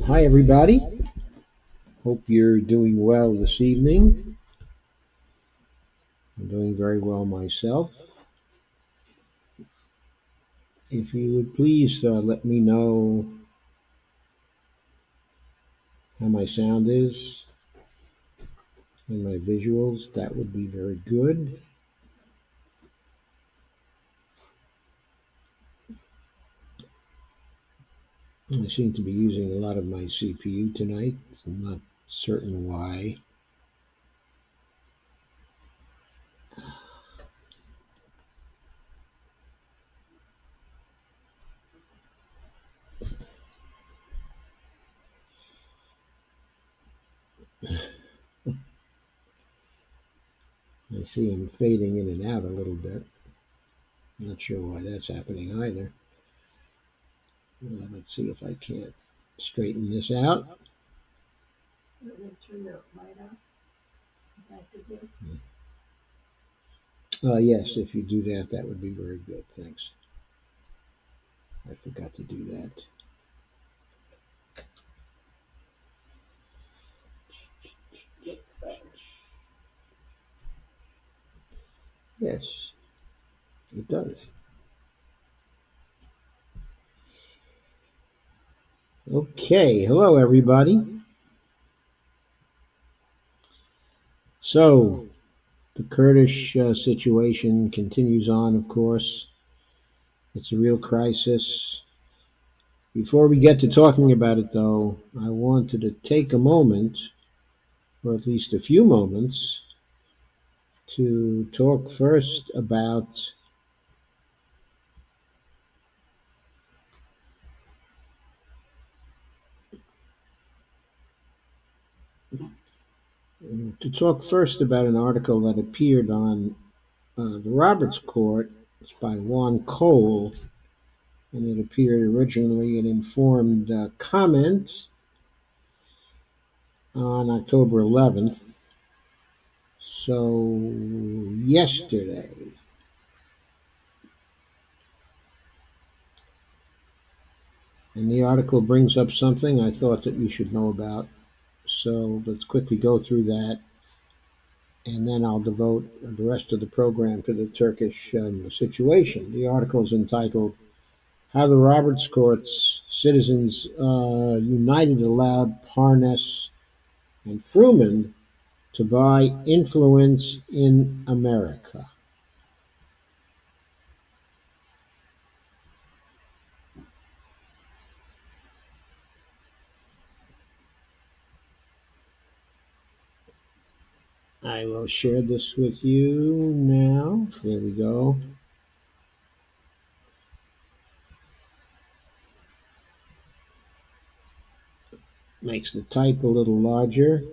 Hi, everybody. Hope you're doing well this evening. I'm doing very well myself. If you would please let me know how my sound is and my visuals, that would be very good. I seem to be using a lot of my CPU tonight. I'm not certain why. I see I'm fading in and out a little bit. Not sure why that's happening either. Let's see if I can't straighten this out. Yes, if you do that, that would be very good. Thanks. I forgot to do that. Yes, it does. Okay, hello everybody. So, the Kurdish situation continues on, of course. It's a real crisis. Before we get to talking about it, though, I wanted to take a moment, or at least a few moments, to talk first about an article that appeared on the Roberts Court. It's by Juan Cole, and it appeared originally in Informed Comment on October 11th. So, yesterday. And the article brings up something I thought that you should know about. So, let's quickly go through that. And then I'll devote the rest of the program to the Turkish situation. The article is entitled How the Roberts Court's Citizens United Allowed Parnas and Fruman to Buy Influence in America. I will share this with you now. There we go. Makes the type a little larger.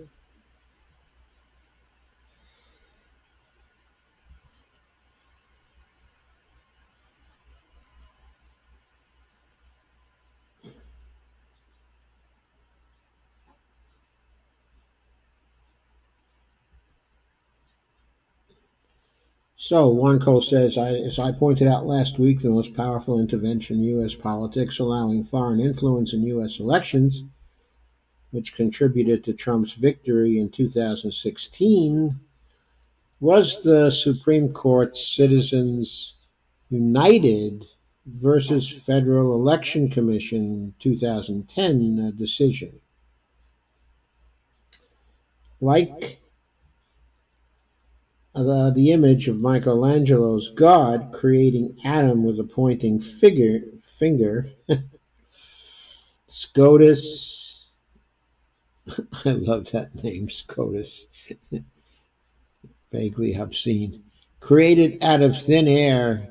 So, Wanko says, as I pointed out last week, the most powerful intervention in U.S. politics, allowing foreign influence in U.S. elections, which contributed to Trump's victory in 2016, was the Supreme Court's Citizens United versus Federal Election Commission 2010 decision. Like the image of Michelangelo's God creating Adam with a pointing finger, SCOTUS, I love that name, SCOTUS, vaguely obscene, created out of thin air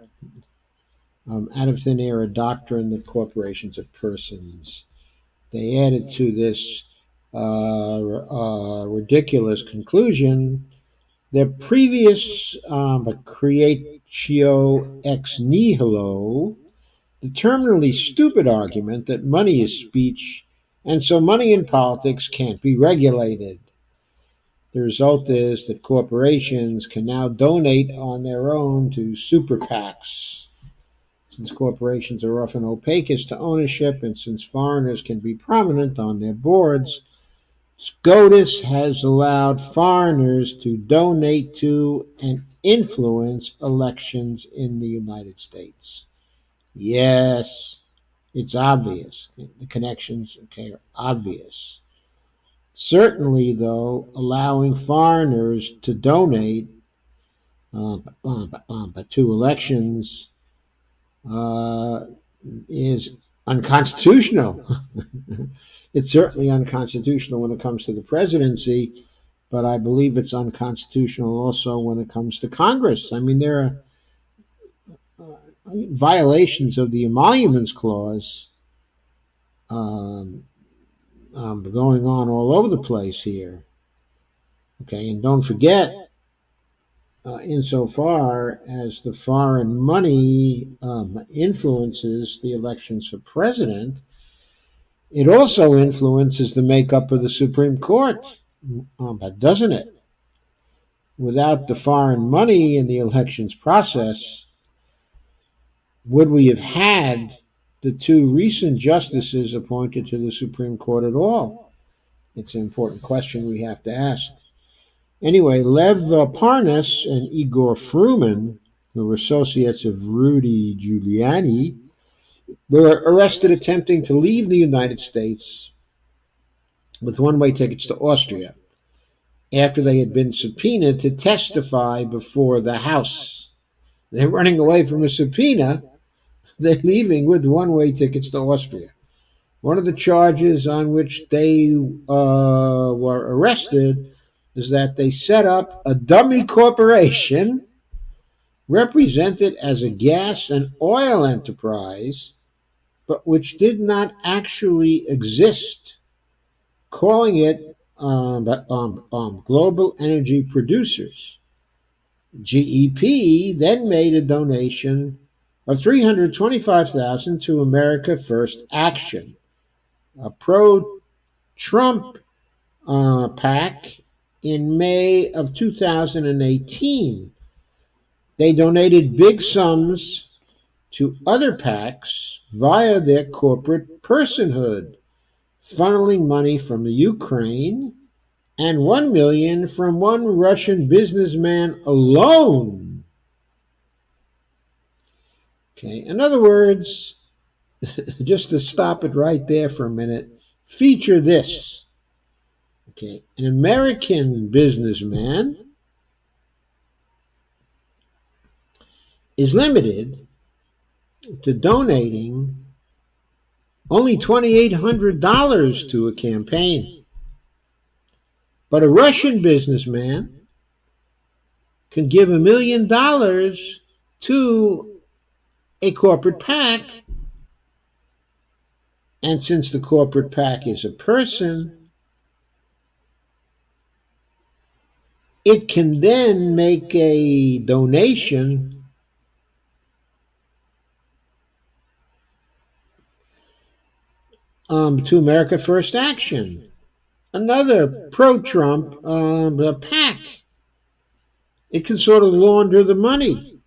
a doctrine that corporations are persons. They added to this ridiculous conclusion their previous creatio ex nihilo, the terminally stupid argument that money is speech, and so money in politics can't be regulated. The result is that corporations can now donate on their own to super PACs. Since corporations are often opaque as to ownership and since foreigners can be prominent on their boards, SCOTUS has allowed foreigners to donate to and influence elections in the United States. Yes, it's obvious. The connections, okay, are obvious. Certainly, though, allowing foreigners to donate to elections uh, is unconstitutional. It's certainly unconstitutional when it comes to the presidency, but I believe it's unconstitutional also when it comes to Congress. I mean, there are violations of the Emoluments Clause um, going on all over the place here. Okay, and don't forget, insofar as the foreign money influences the elections for president, it also influences the makeup of the Supreme Court, doesn't it? Without the foreign money in the elections process, would we have had the two recent justices appointed to the Supreme Court at all? It's an important question we have to ask. Anyway, Lev Parnas and Igor Fruman, who were associates of Rudy Giuliani, were arrested attempting to leave the United States with one-way tickets to Austria after they had been subpoenaed to testify before the House. They're running away from a subpoena. They're leaving with one-way tickets to Austria. One of the charges on which they were arrested is that they set up a dummy corporation represented as a gas and oil enterprise, but which did not actually exist, calling it Global Energy Producers. GEP then made a donation of $325,000 to America First Action, a pro-Trump PAC, in May of 2018. They donated big sums to other PACs via their corporate personhood, funneling money from the Ukraine and $1 million from one Russian businessman alone. Okay, in other words, just to stop it right there for a minute, feature this. Okay, an American businessman is limited to donating only $2,800 to a campaign. But a Russian businessman can give $1 million to a corporate PAC, and since the corporate PAC is a person, it can then make a donation to America First Action, another pro-Trump PAC. It can sort of launder the money.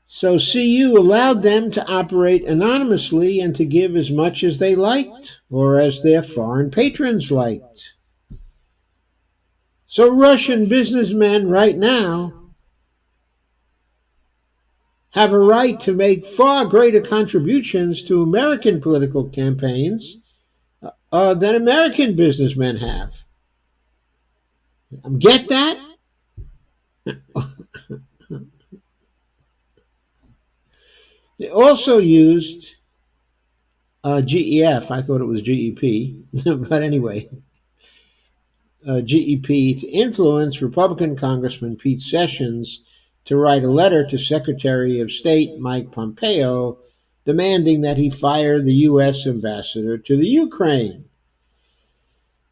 So CU allowed them to operate anonymously and to give as much as they liked, or as their foreign patrons liked. So Russian businessmen right now have a right to make far greater contributions to American political campaigns than American businessmen have. Get that? They also used GEF. I thought it was GEP, but anyway, GEP to influence Republican Congressman Pete Sessions to write a letter to Secretary of State Mike Pompeo demanding that he fire the U.S. ambassador to the Ukraine.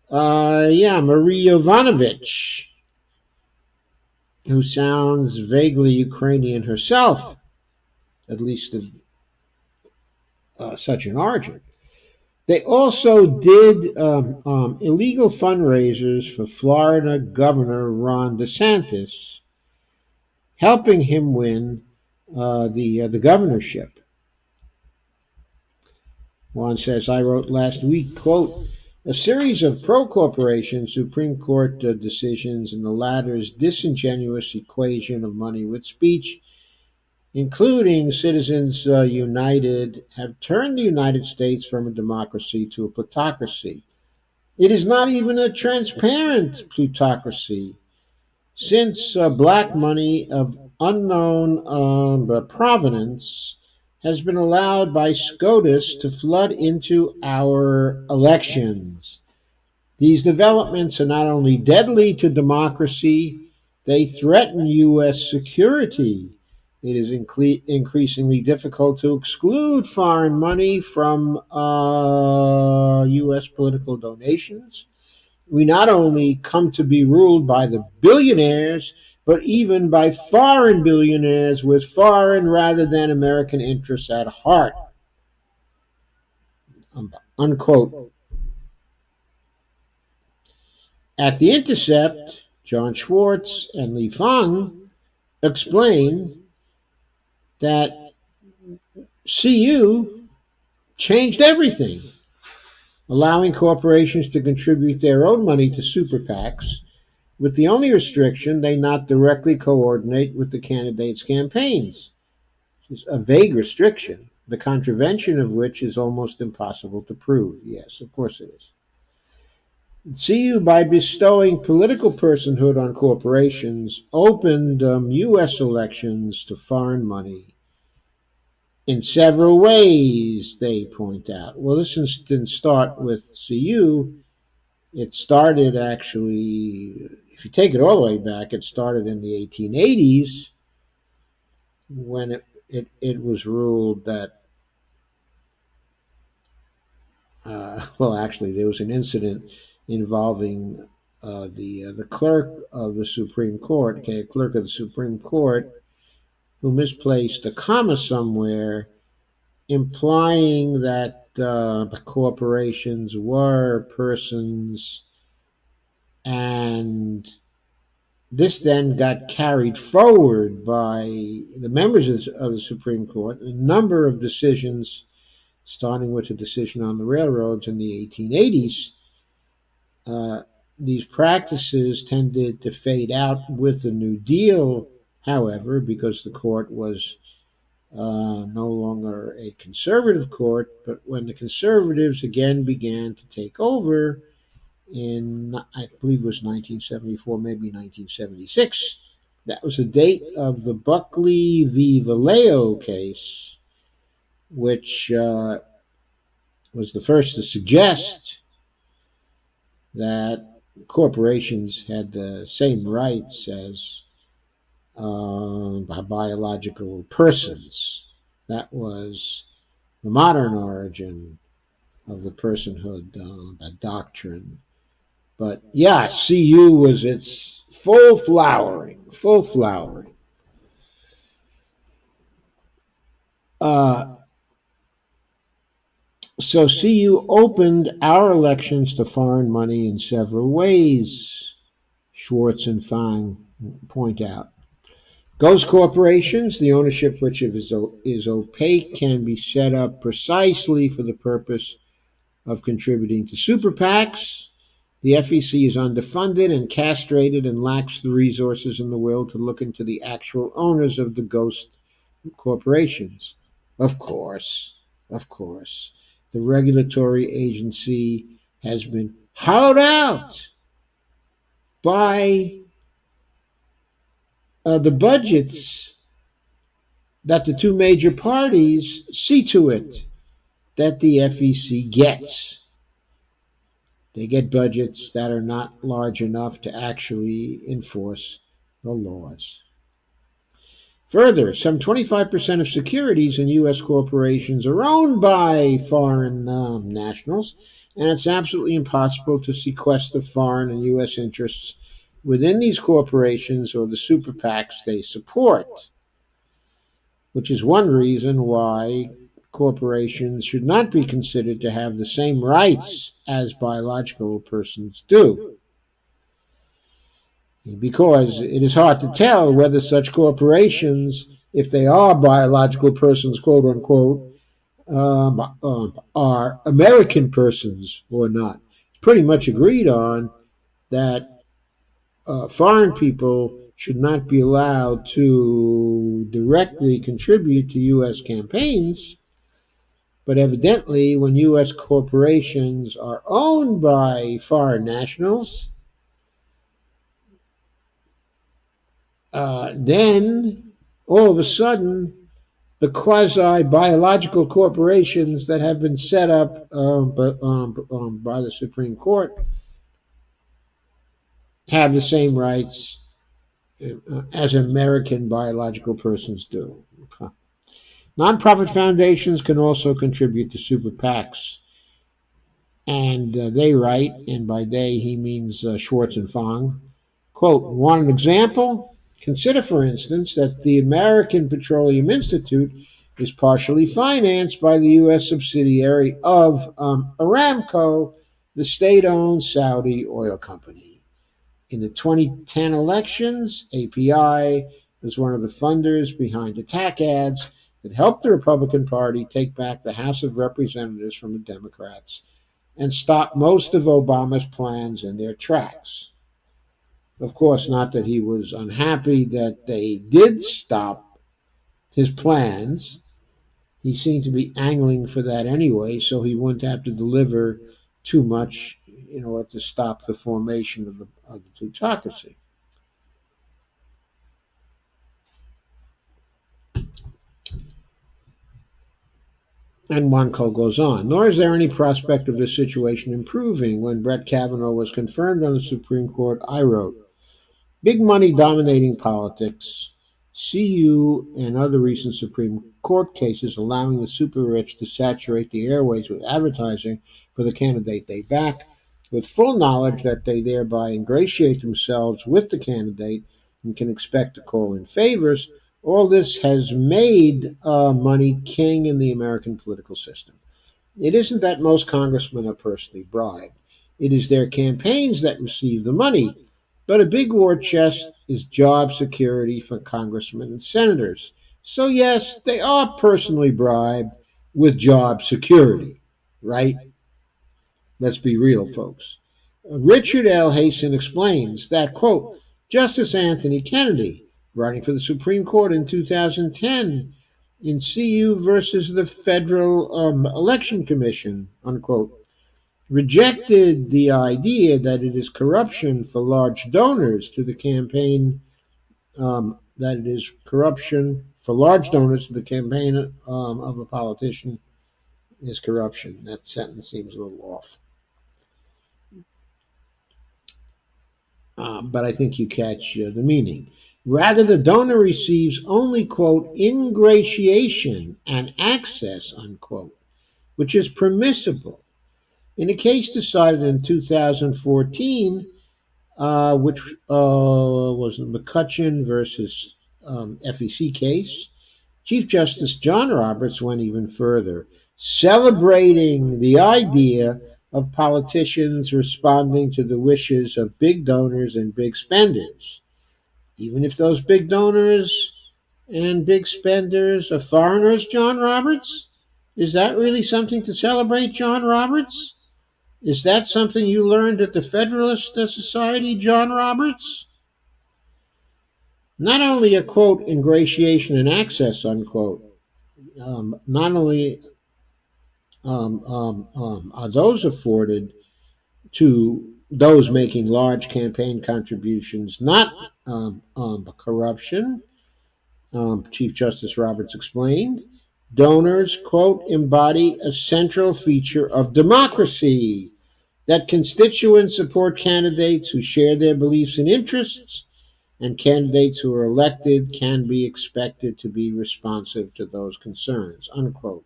Marie Yovanovitch, who sounds vaguely Ukrainian herself, at least of such an origin. They also did illegal fundraisers for Florida Governor Ron DeSantis, helping him win the governorship. Juan says, I wrote last week, quote, a series of pro-corporation Supreme Court decisions in the latter's disingenuous equation of money with speech, including Citizens United, have turned the United States from a democracy to a plutocracy. It is not even a transparent plutocracy, since black money of unknown provenance has been allowed by SCOTUS to flood into our elections. These developments are not only deadly to democracy, they threaten U.S. security. It is increasingly difficult to exclude foreign money from U.S. political donations. We not only come to be ruled by the billionaires, but even by foreign billionaires with foreign rather than American interests at heart. Unquote. At The Intercept, John Schwartz and Li Feng explain that CU changed everything, allowing corporations to contribute their own money to super PACs, with the only restriction they not directly coordinate with the candidates' campaigns. It's a vague restriction, the contravention of which is almost impossible to prove. Yes, of course it is. CU, by bestowing political personhood on corporations, opened U.S. elections to foreign money in several ways, they point out. Well, this didn't start with CU. It started actually, if you take it all the way back, it started in the 1880s when it was ruled that, well, actually, there was an incident involving the clerk of the Supreme Court, okay, a clerk of the Supreme Court, who misplaced a comma somewhere, implying that corporations were persons, and this then got carried forward by the members of the Supreme Court. A number of decisions, starting with a decision on the railroads in the 1880s, these practices tended to fade out with the New Deal, however, because the court was no longer a conservative court. But when the conservatives again began to take over in, I believe it was 1974, maybe 1976, that was the date of the Buckley v. Vallejo case, which was the first to suggest that corporations had the same rights as biological persons. That was the modern origin of the personhood doctrine. But yeah, CU was its full flowering, full flowering. So CU opened our elections to foreign money in several ways, Schwartz and Fang point out. Ghost corporations, the ownership which is opaque, can be set up precisely for the purpose of contributing to super PACs. The FEC is underfunded and castrated and lacks the resources in the world to look into the actual owners of the ghost corporations. Of course, the regulatory agency has been hollowed out by the budgets that the two major parties see to it that the FEC gets. They get budgets that are not large enough to actually enforce the laws. Further, some 25% of securities in U.S. corporations are owned by foreign nationals, and it's absolutely impossible to sequester foreign and U.S. interests within these corporations or the super PACs they support, which is one reason why corporations should not be considered to have the same rights as biological persons do. because it is hard to tell whether such corporations, if they are biological persons, quote unquote, are American persons or not. It's pretty much agreed on that foreign people should not be allowed to directly contribute to U.S. campaigns, but evidently, when U.S. corporations are owned by foreign nationals, then all of a sudden, the quasi biological corporations that have been set up by the Supreme Court have the same rights as American biological persons do. Nonprofit foundations can also contribute to super PACs. And they write, and by they he means Schwartz and Fong, quote, want an example? Consider, for instance, that the American Petroleum Institute is partially financed by the U.S. subsidiary of Aramco, the state-owned Saudi oil company. In the 2010 elections, API was one of the funders behind attack ads that helped the Republican Party take back the House of Representatives from the Democrats and stop most of Obama's plans in their tracks. Of course, not that he was unhappy that they did stop his plans. He seemed to be angling for that anyway, so he wouldn't have to deliver too much in order to stop the formation of the plutocracy. And Wanko goes on, nor is there any prospect of this situation improving. When Brett Kavanaugh was confirmed on the Supreme Court, I wrote, big money dominating politics, CU and other recent Supreme Court cases allowing the super rich to saturate the airways with advertising for the candidate they back, with full knowledge that they thereby ingratiate themselves with the candidate and can expect to call in favors. All this has made money king in the American political system. It isn't that most congressmen are personally bribed. It is their campaigns that receive the money. But a big war chest is job security for congressmen and senators. So, yes, they are personally bribed with job security, right? Let's be real, folks. Richard L. Hasen explains that, quote, Justice Anthony Kennedy, writing for the Supreme Court in 2010 in CU versus the Federal Election Commission, unquote, rejected the idea that it is corruption for large donors to the campaign, that it is corruption for large donors to the campaign of a politician is corruption. That sentence seems a little off. But I think you catch the meaning. Rather, the donor receives only, quote, ingratiation and access, unquote, which is permissible. In a case decided in 2014, which was the McCutcheon versus FEC case, Chief Justice John Roberts went even further, celebrating the idea of politicians responding to the wishes of big donors and big spenders. Even if those big donors and big spenders are foreigners, John Roberts? Is that really something to celebrate, John Roberts? Is that something you learned at the Federalist Society, John Roberts? Not only a, quote, ingratiation and access, unquote, not only are those afforded to those making large campaign contributions, not corruption, Chief Justice Roberts explained. Donors, quote, embody a central feature of democracy, that constituents support candidates who share their beliefs and interests, and candidates who are elected can be expected to be responsive to those concerns, unquote.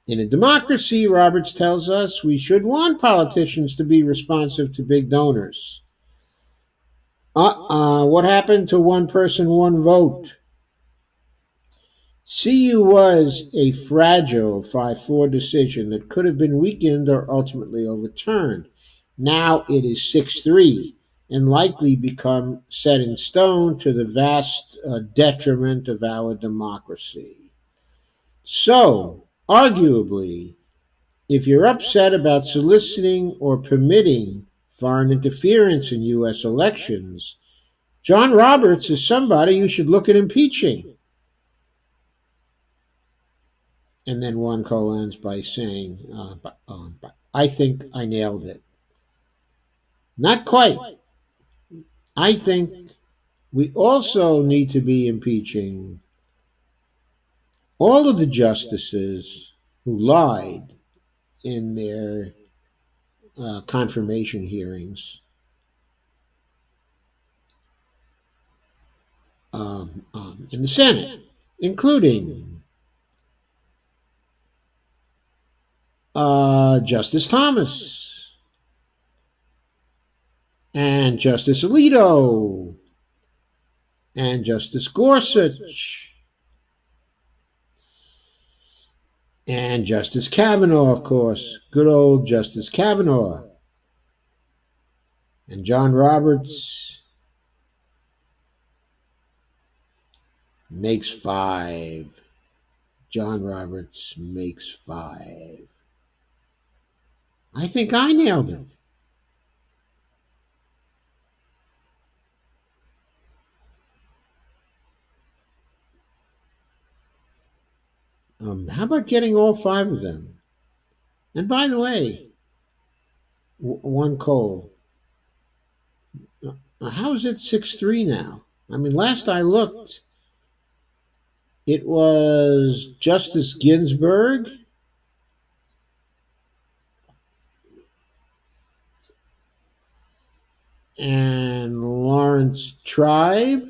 In a democracy, Roberts tells us, we should want politicians to be responsive to big donors. What happened to one person, one vote? CU was a fragile 5-4 decision that could have been weakened or ultimately overturned. Now it is 6-3. and likely become set in stone to the vast detriment of our democracy. So, arguably, if you're upset about soliciting or permitting foreign interference in U.S. elections, John Roberts is somebody you should look at impeaching. And then Juan Cole ends by saying, I think I nailed it. Not quite. I think we also need to be impeaching all of the justices who lied in their confirmation hearings, in the Senate, including Justice Thomas and Justice Alito and Justice Gorsuch and Justice Kavanaugh, of course, good old Justice Kavanaugh, and John Roberts makes five. John Roberts makes five. I think I nailed it. How about getting all five of them? And by the way, one Cole, how is it 6-3 now? I mean, last I looked, it was Justice Ginsburg and Lawrence Tribe.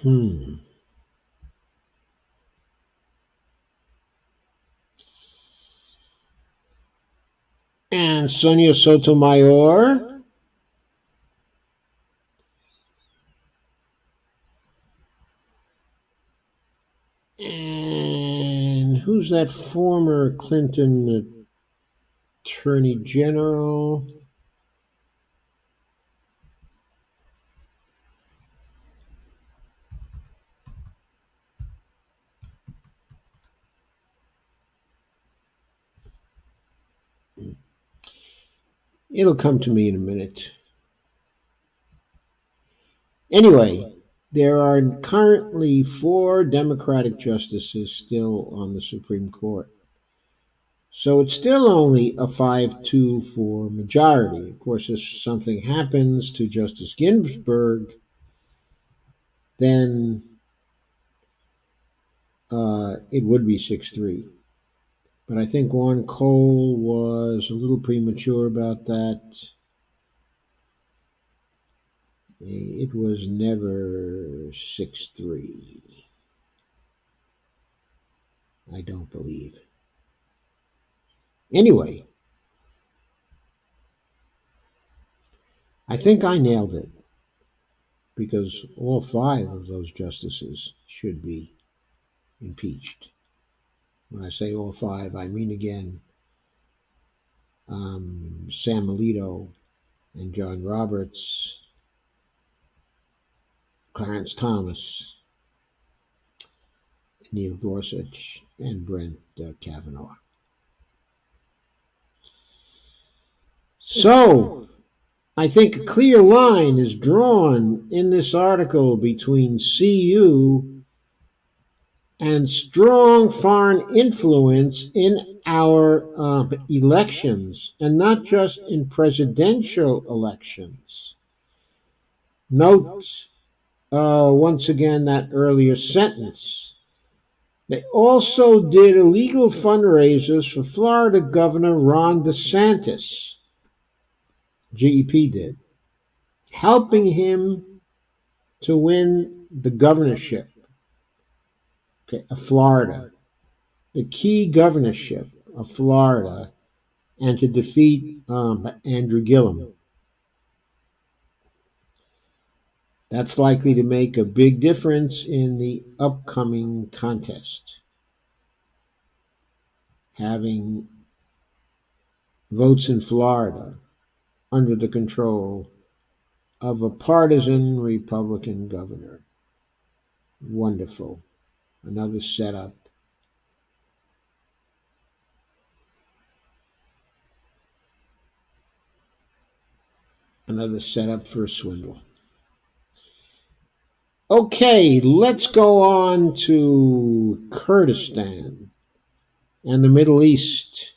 Hmm. And Sonia Sotomayor. And who's that former Clinton Attorney General? It'll come to me in a minute. Anyway, there are currently four Democratic justices still on the Supreme Court. So it's still only a 5-2 majority. Of course, if something happens to Justice Ginsburg, then it would be 6-3. But I think Juan Cole was a little premature about that. It was never 6-3. I don't believe. Anyway, I think I nailed it because all five of those justices should be impeached. When I say all five, I mean again Sam Alito and John Roberts, Clarence Thomas, Neil Gorsuch, and Brent Kavanaugh. So, I think a clear line is drawn in this article between CU and strong foreign influence in our elections, and not just in presidential elections. Note once again that earlier sentence. They also did illegal fundraisers for Florida Governor Ron DeSantis. GEP did, helping him to win the governorship of Florida, the key governorship of Florida, and to defeat Andrew Gillum. That's likely to make a big difference in the upcoming contest. Having votes in Florida under the control of a partisan Republican governor. Wonderful. Another setup. Another setup for a swindle. Okay, let's go on to Kurdistan and the Middle East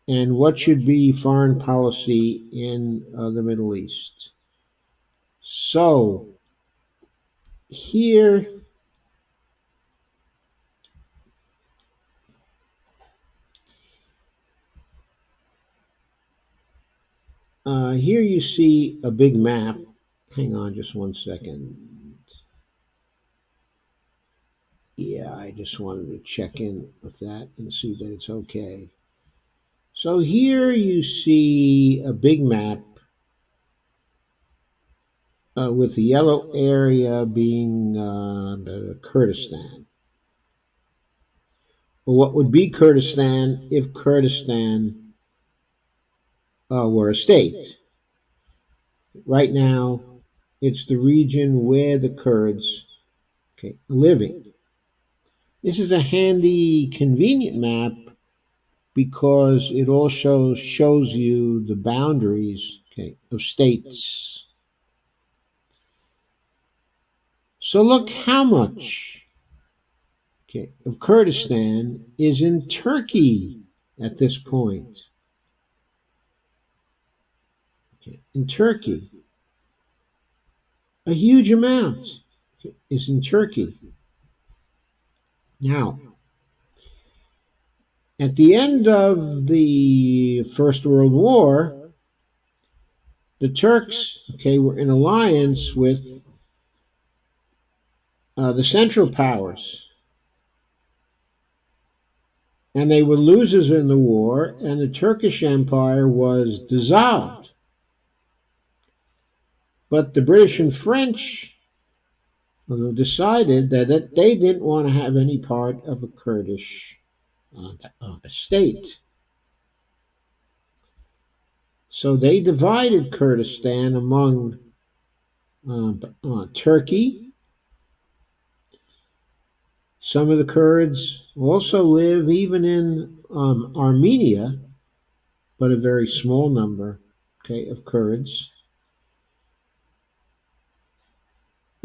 and what should be foreign policy in the Middle East. So, here here you see a big map. Hang on just one second. Yeah, I just wanted to check in with that and see that it's okay. So here you see a big map with the yellow area being the Kurdistan. Well, what would be Kurdistan if Kurdistan were a state? Right now, it's the region where the Kurds are living. This is a handy, convenient map because it also shows you the boundaries of states. So look how much of Kurdistan is in Turkey at this point. In Turkey, a huge amount is in Turkey. Now, at the end of the First World War, the Turks were in alliance with the Central Powers. And they were losers in the war, and the Turkish Empire was dissolved. But the British and French decided that they didn't want to have any part of a Kurdish state. So they divided Kurdistan among Turkey. Some of the Kurds also live even in Armenia, but a very small number of Kurds.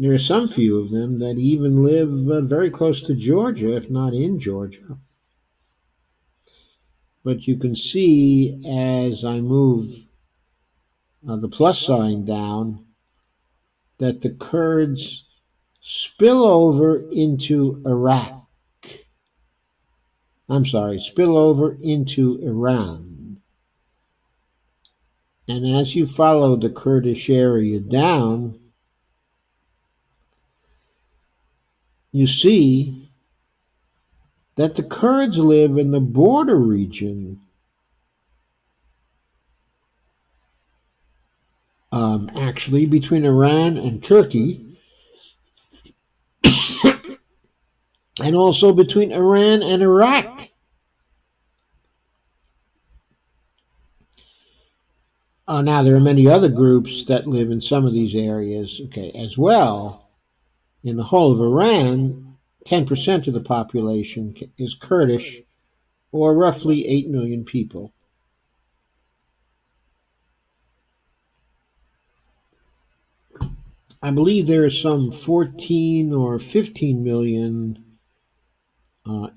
There are some few of them that even live very close to Georgia, if not in Georgia. But you can see as I move the plus sign down that the Kurds spill over into Iraq. I'm sorry, spill over into Iran. And as you follow the Kurdish area down, you see that the Kurds live in the border region actually between Iran and Turkey, and also between Iran and Iraq. Now, there are many other groups that live in some of these areas, as well. In the whole of Iran, 10% of the population is Kurdish, or roughly 8 million people. I believe there are some 14 or 15 million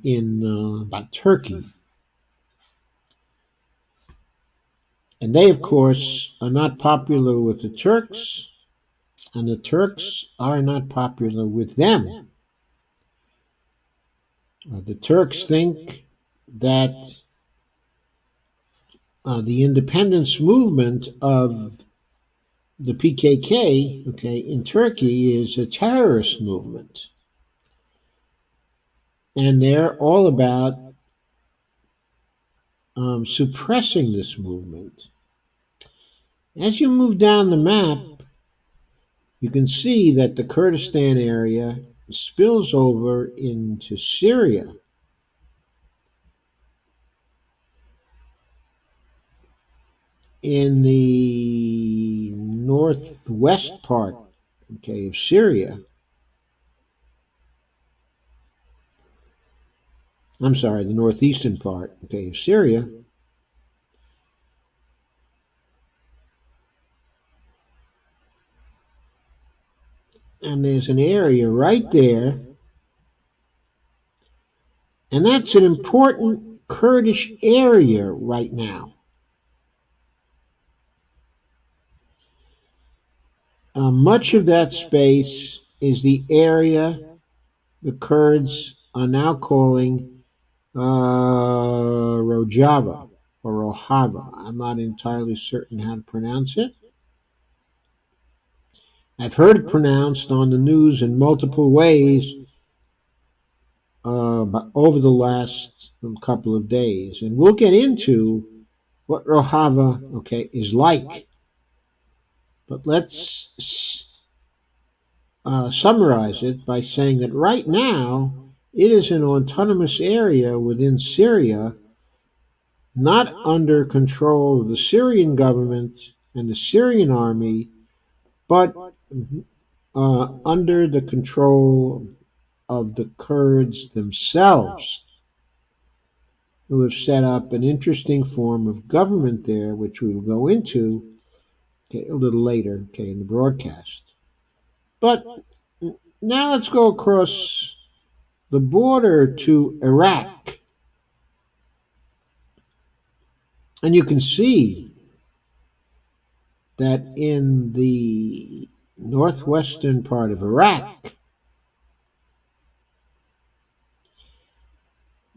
in Turkey. And they, of course, are not popular with the Turks, and the Turks are not popular with them. The Turks think that the independence movement of the PKK, in Turkey is a terrorist movement. And they're all about suppressing this movement. As you move down the map, you can see that the Kurdistan area spills over into Syria. In the northwest part, okay, of Syria, I'm sorry, the northeastern part, okay, of Syria, and there's an area right there, and that's an important Kurdish area right now. Much of that space is the area the Kurds are now calling Rojava or Rojava. I'm not entirely certain how to pronounce it. I've heard it pronounced on the news in multiple ways over the last couple of days, and we'll get into what Rojava, okay, is like. But let's summarize it by saying that right now it is an autonomous area within Syria, not under control of the Syrian government and the Syrian army, but under the control of the Kurds themselves, who have set up an interesting form of government there, which we will go into, okay, a little later, okay, in the broadcast. But now let's go across the border to Iraq. And you can see that in the northwestern part of Iraq,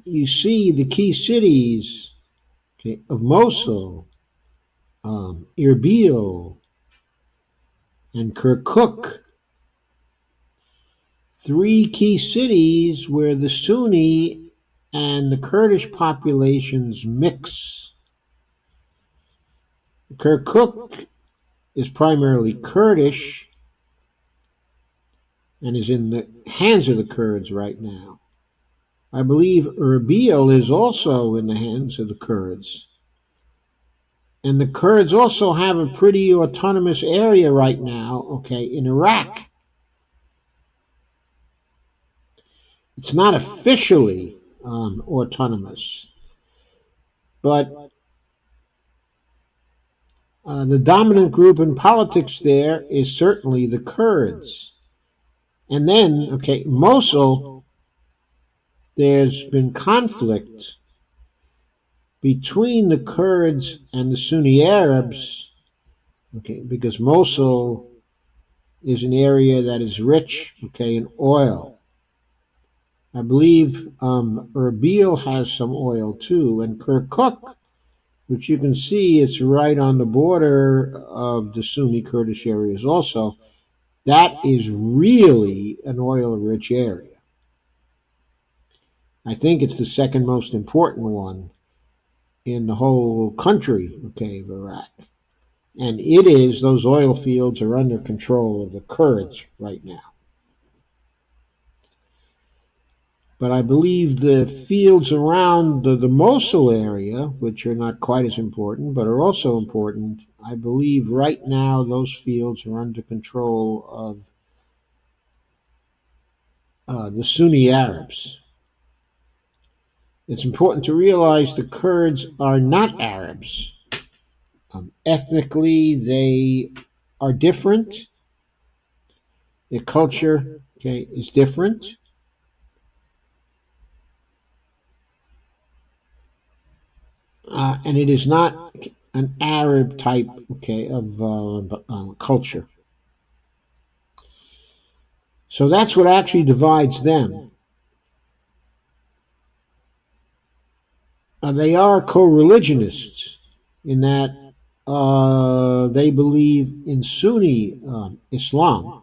you see the key cities, okay, of Mosul, Erbil, and Kirkuk. Three key cities where the Sunni and the Kurdish populations mix. Kirkuk is primarily Kurdish and is in the hands of the Kurds right now. I believe Erbil is also in the hands of the Kurds. And the Kurds also have a pretty autonomous area right now, okay, in Iraq. It's not officially autonomous, but the dominant group in politics there is certainly the Kurds. And then, okay, Mosul, there's been conflict between the Kurds and the Sunni Arabs, okay, because Mosul is an area that is rich, okay, in oil. I believe Erbil has some oil too, and Kirkuk, which you can see, it's right on the border of the Sunni Kurdish areas also. That is really an oil-rich area. I think it's the second most important one in the whole country, okay, of Iraq. And it is, those oil fields are under control of the Kurds right now. But I believe the fields around the Mosul area, which are not quite as important, but are also important, I believe right now those fields are under control of the Sunni Arabs. It's important to realize the Kurds are not Arabs. Ethnically, they are different. Their culture, okay, is different. And it is not an Arab type, okay, of culture. So that's what actually divides them. They are co-religionists in that they believe in Sunni Islam,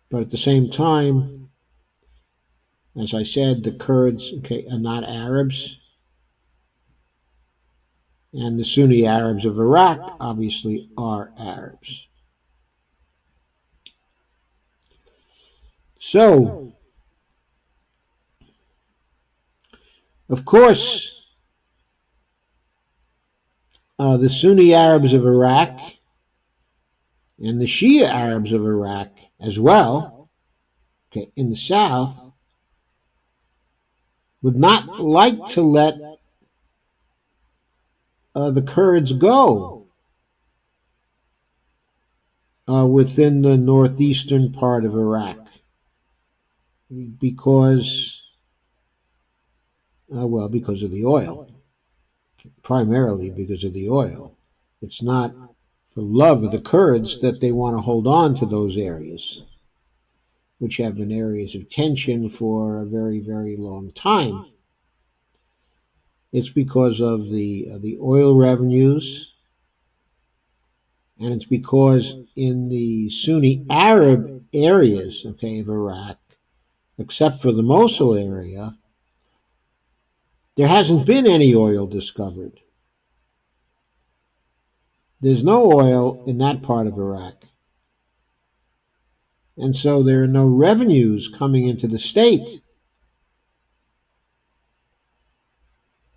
but at the same time, As I said, the Kurds, okay, are not Arabs, and the Sunni Arabs of Iraq obviously are Arabs. So, of course, the Sunni Arabs of Iraq and the Shia Arabs of Iraq as well, okay, in the south, would not like to let the Kurds go within the northeastern part of Iraq because, well, because of the oil, primarily because of the oil. It's not for love of the Kurds that they want to hold on to those areas, which have been areas of tension for a very, very long time. It's because of the oil revenues, and it's because in the Sunni Arab areas, okay, of Iraq, except for the Mosul area, there hasn't been any oil discovered. There's no oil in that part of Iraq. And so there are no revenues coming into the state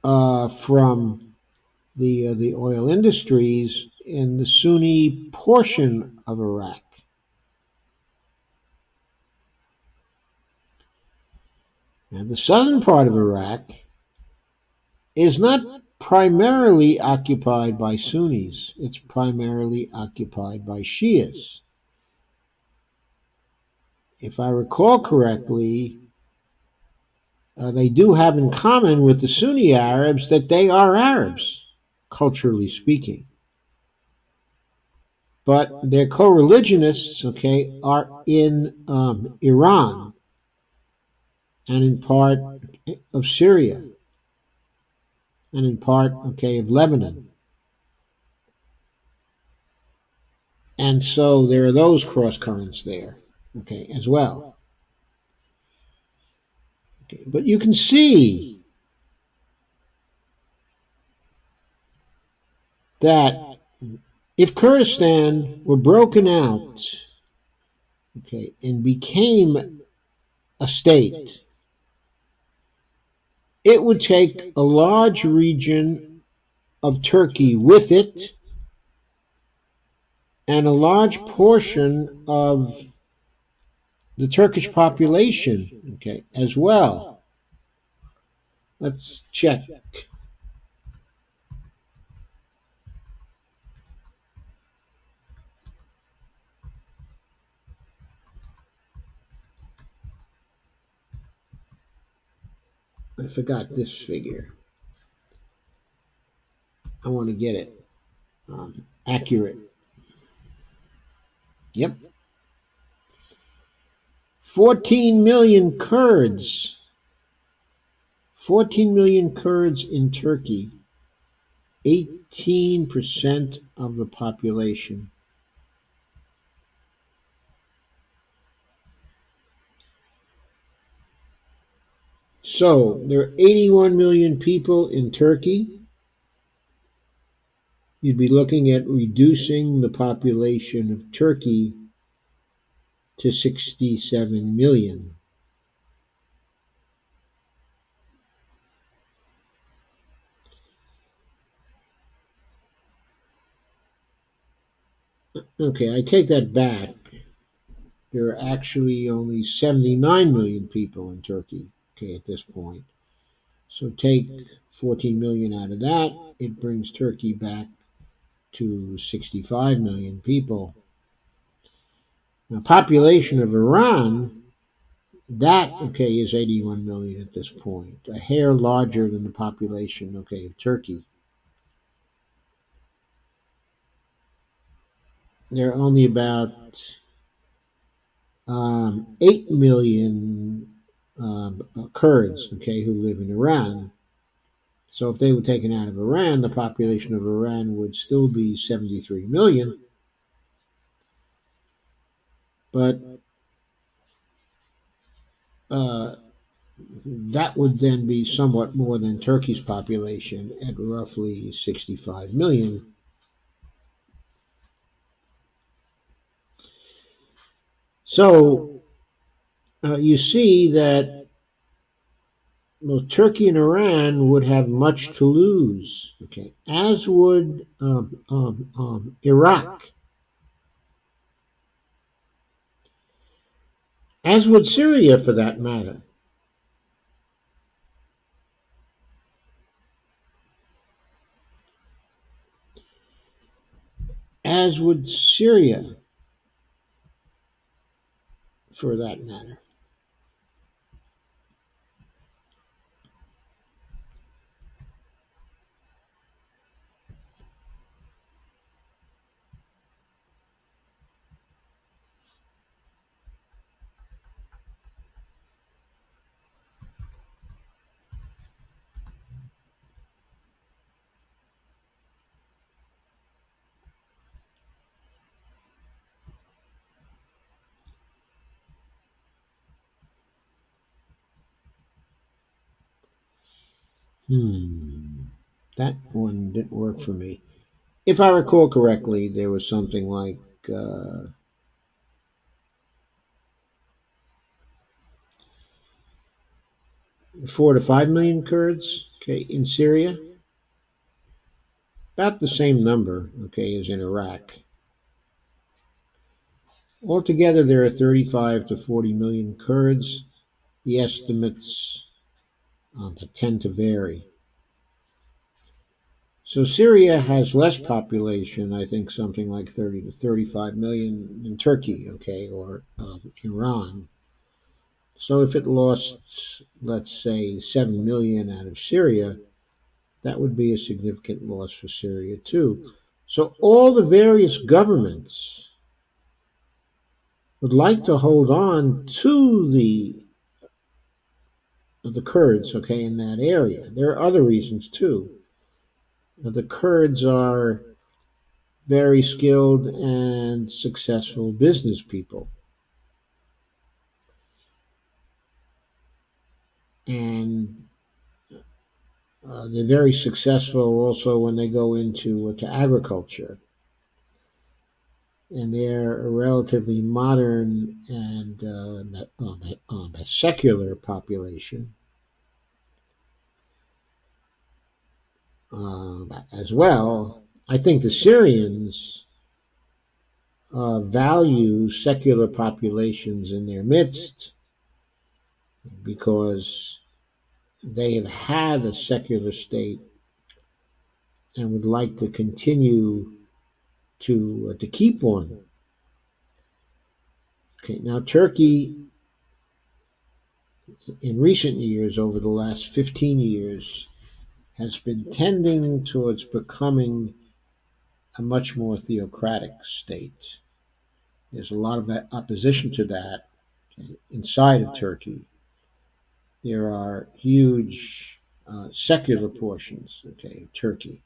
from the oil industries in the Sunni portion of Iraq. And the southern part of Iraq is not primarily occupied by Sunnis, it's primarily occupied by Shias. If I recall correctly, they do have in common with the Sunni Arabs that they are Arabs, culturally speaking. But their co-religionists, okay, are in Iran and in part of Syria and in part, okay, of Lebanon. And so there are those cross currents there, okay, as well. Okay, but you can see that if Kurdistan were broken out, okay, and became a state, it would take a large region of Turkey with it and a large portion of the Turkish population, okay, as well. Let's check. I forgot this figure. I want to get it accurate. Yep. 14 million Kurds. 14 million Kurds in Turkey. 18% of the population. So there are 81 million people in Turkey. You'd be looking at reducing the population of Turkey to 67 million. Okay, I take that back. There are actually only 79 million people in Turkey, okay, at this point. So take 14 million out of that, it brings Turkey back to 65 million people. Now, population of Iran, that, okay, is 81 million at this point, a hair larger than the population, okay, of Turkey. There are only about 8 million Kurds, okay, who live in Iran. So if they were taken out of Iran, the population of Iran would still be 73 million. But That would then be somewhat more than Turkey's population at roughly 65 million. So you see that both Turkey and Iran would have much to lose, okay, as would Iraq, as would Syria for that matter, as would Syria for that matter. Hmm, that one didn't work for me. If I recall correctly, there was something like 4 to 5 million Kurds, okay, in Syria, about the same number, okay, as in Iraq. Altogether, there are 35 to 40 million Kurds. The estimates tend to vary. So Syria has less population, I think something like 30 to 35 million than Turkey, okay, or Iran. So if it lost, let's say, 7 million out of Syria, that would be a significant loss for Syria too. So all the various governments would like to hold on to the Kurds, okay, in that area. There are other reasons too. The Kurds are very skilled and successful business people, and they're very successful also when they go into to agriculture. And they're a relatively modern and secular population as well. I think the Syrians value secular populations in their midst because they have had a secular state and would like to continue to keep one. Okay, now Turkey, in recent years, over the last 15 years, has been tending towards becoming a much more theocratic state. There's a lot of opposition to that, okay, inside of Turkey. There are huge secular portions, okay, of Turkey.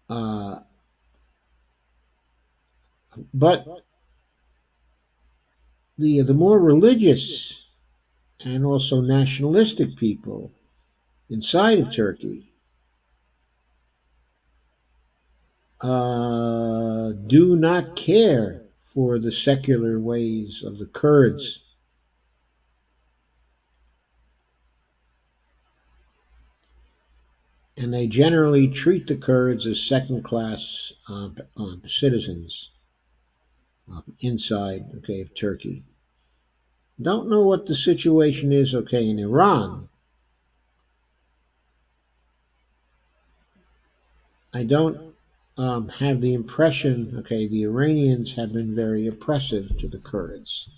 Uh, but the more religious and also nationalistic people inside of Turkey do not care for the secular ways of the Kurds. And they generally treat the Kurds as second class citizens inside, okay, of Turkey. Don't know what the situation is, okay, in Iran. I don't have the impression, okay, the Iranians have been very oppressive to the Kurds.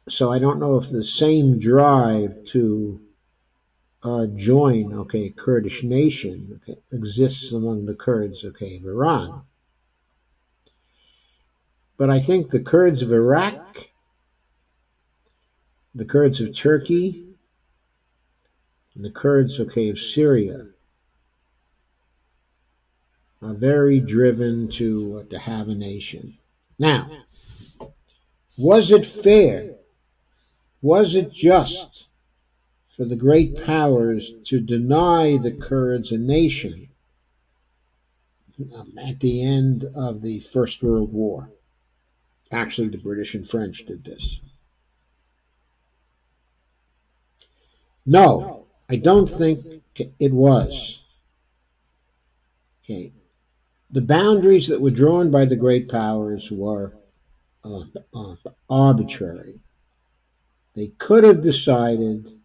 So I don't know if the same drive to join, okay, Kurdish nation, okay, exists among the Kurds, okay, of Iran. But I think the Kurds of Iraq, the Kurds of Turkey, and the Kurds, okay, of Syria are very driven to have a nation. Now, Was it fair? Was it just for the great powers to deny the Kurds a nation at the end of the First World War? Actually, the British and French did this. No, I don't think it was. Okay. The boundaries that were drawn by the great powers were uh, uh, arbitrary. They could have decided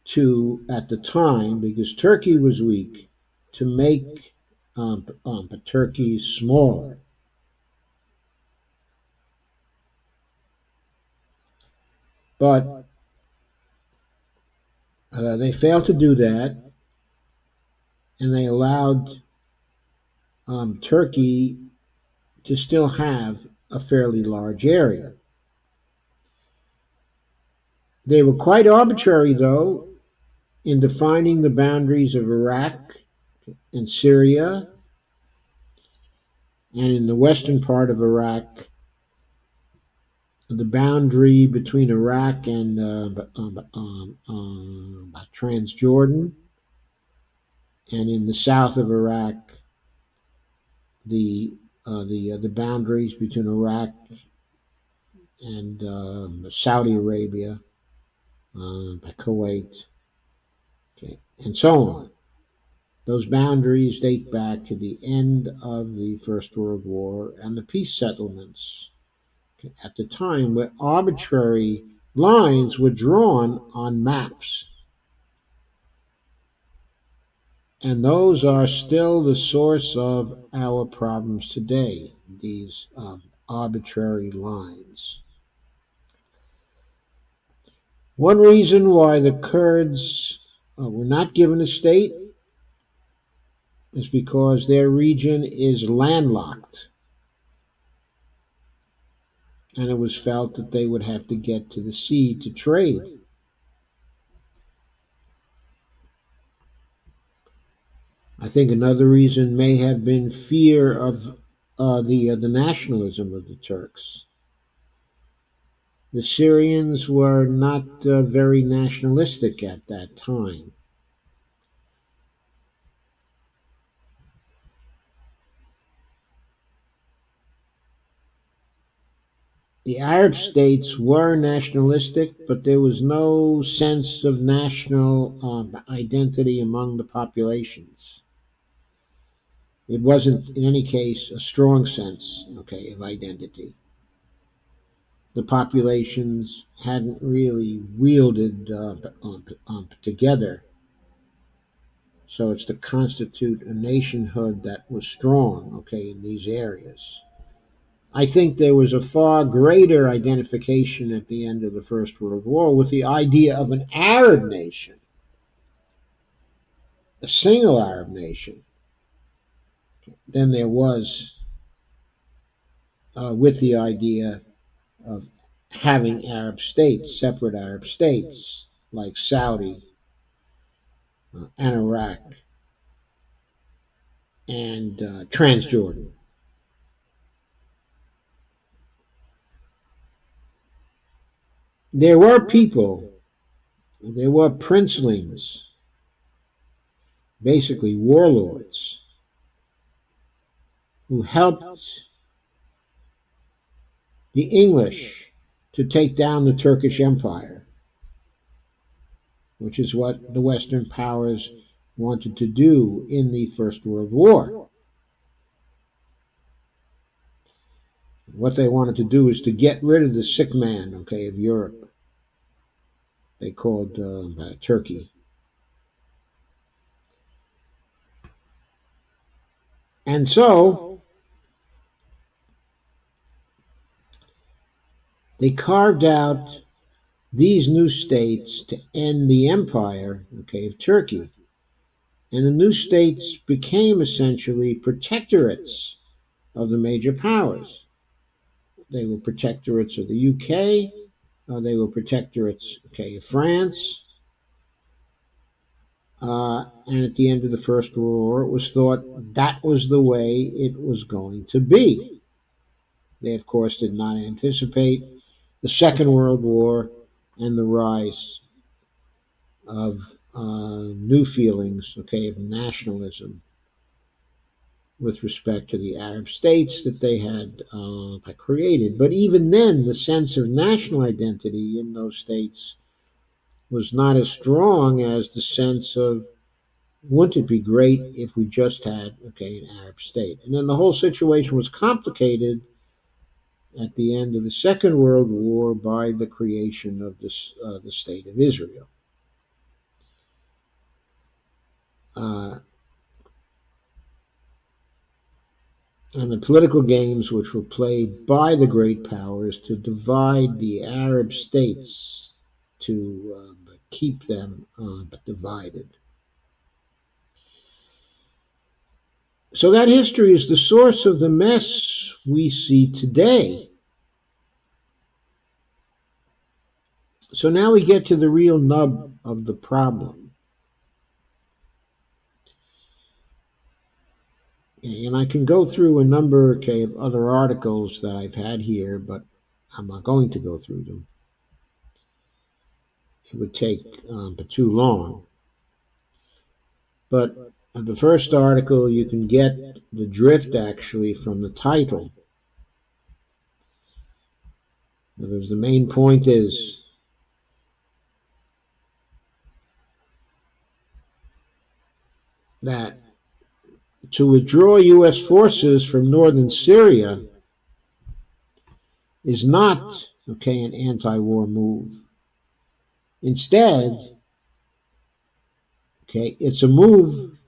to, at the time, because Turkey was weak, to make Turkey smaller. But they failed to do that, and they allowed Turkey to still have a fairly large area. They were quite arbitrary, though, in defining the boundaries of Iraq and Syria, and in the western part of Iraq, the boundary between Iraq and Transjordan, and in the south of Iraq, the boundaries between Iraq and Saudi Arabia, Kuwait, okay, and so on. Those boundaries date back to the end of the First World War and the peace settlements at the time, where arbitrary lines were drawn on maps. And those are still the source of our problems today, these arbitrary lines. One reason why the Kurds were not given a state is because their region is landlocked, and it was felt that they would have to get to the sea to trade. I think another reason may have been fear of the nationalism of the Turks. The Syrians were not very nationalistic at that time. The Arab states were nationalistic, but there was no sense of national identity among the populations. It wasn't, in any case, a strong sense, okay, of identity. The populations hadn't really wielded together, so it's to constitute a nationhood that was strong, okay, in these areas. I think there was a far greater identification at the end of the First World War with the idea of an Arab nation, a single Arab nation, than there was with the idea of having Arab states, separate Arab states like Saudi and Iraq and Transjordan. There were people, there were princelings, basically warlords, who helped the English to take down the Turkish Empire, which is what the Western powers wanted to do in the First World War. What they wanted to do is to get rid of the sick man, okay, of Europe. They called Turkey. And so they carved out these new states to end the empire, okay, of Turkey. And the new states became essentially protectorates of the major powers. They were protectorates of the UK, they were protectorates, okay, of France. And at the end of the First World War, it was thought that was the way it was going to be. They, of course, did not anticipate the Second World War and the rise of new feelings, okay, of nationalism with respect to the Arab states that they had created. But even then, the sense of national identity in those states was not as strong as the sense of, wouldn't it be great if we just had, okay, an Arab state? And then the whole situation was complicated at the end of the Second World War by the creation of the State of Israel. Uh, and the political games which were played by the great powers to divide the Arab states, to keep them divided. So that history is the source of the mess we see today. So now we get to the real nub of the problem. And I can go through a number, okay, of other articles that I've had here, but I'm not going to go through them. It would take too long. But the first article, you can get the drift actually from the title. Because the main point is that to withdraw U.S. forces from northern Syria is not, okay, an anti-war move. Instead, okay, it's a move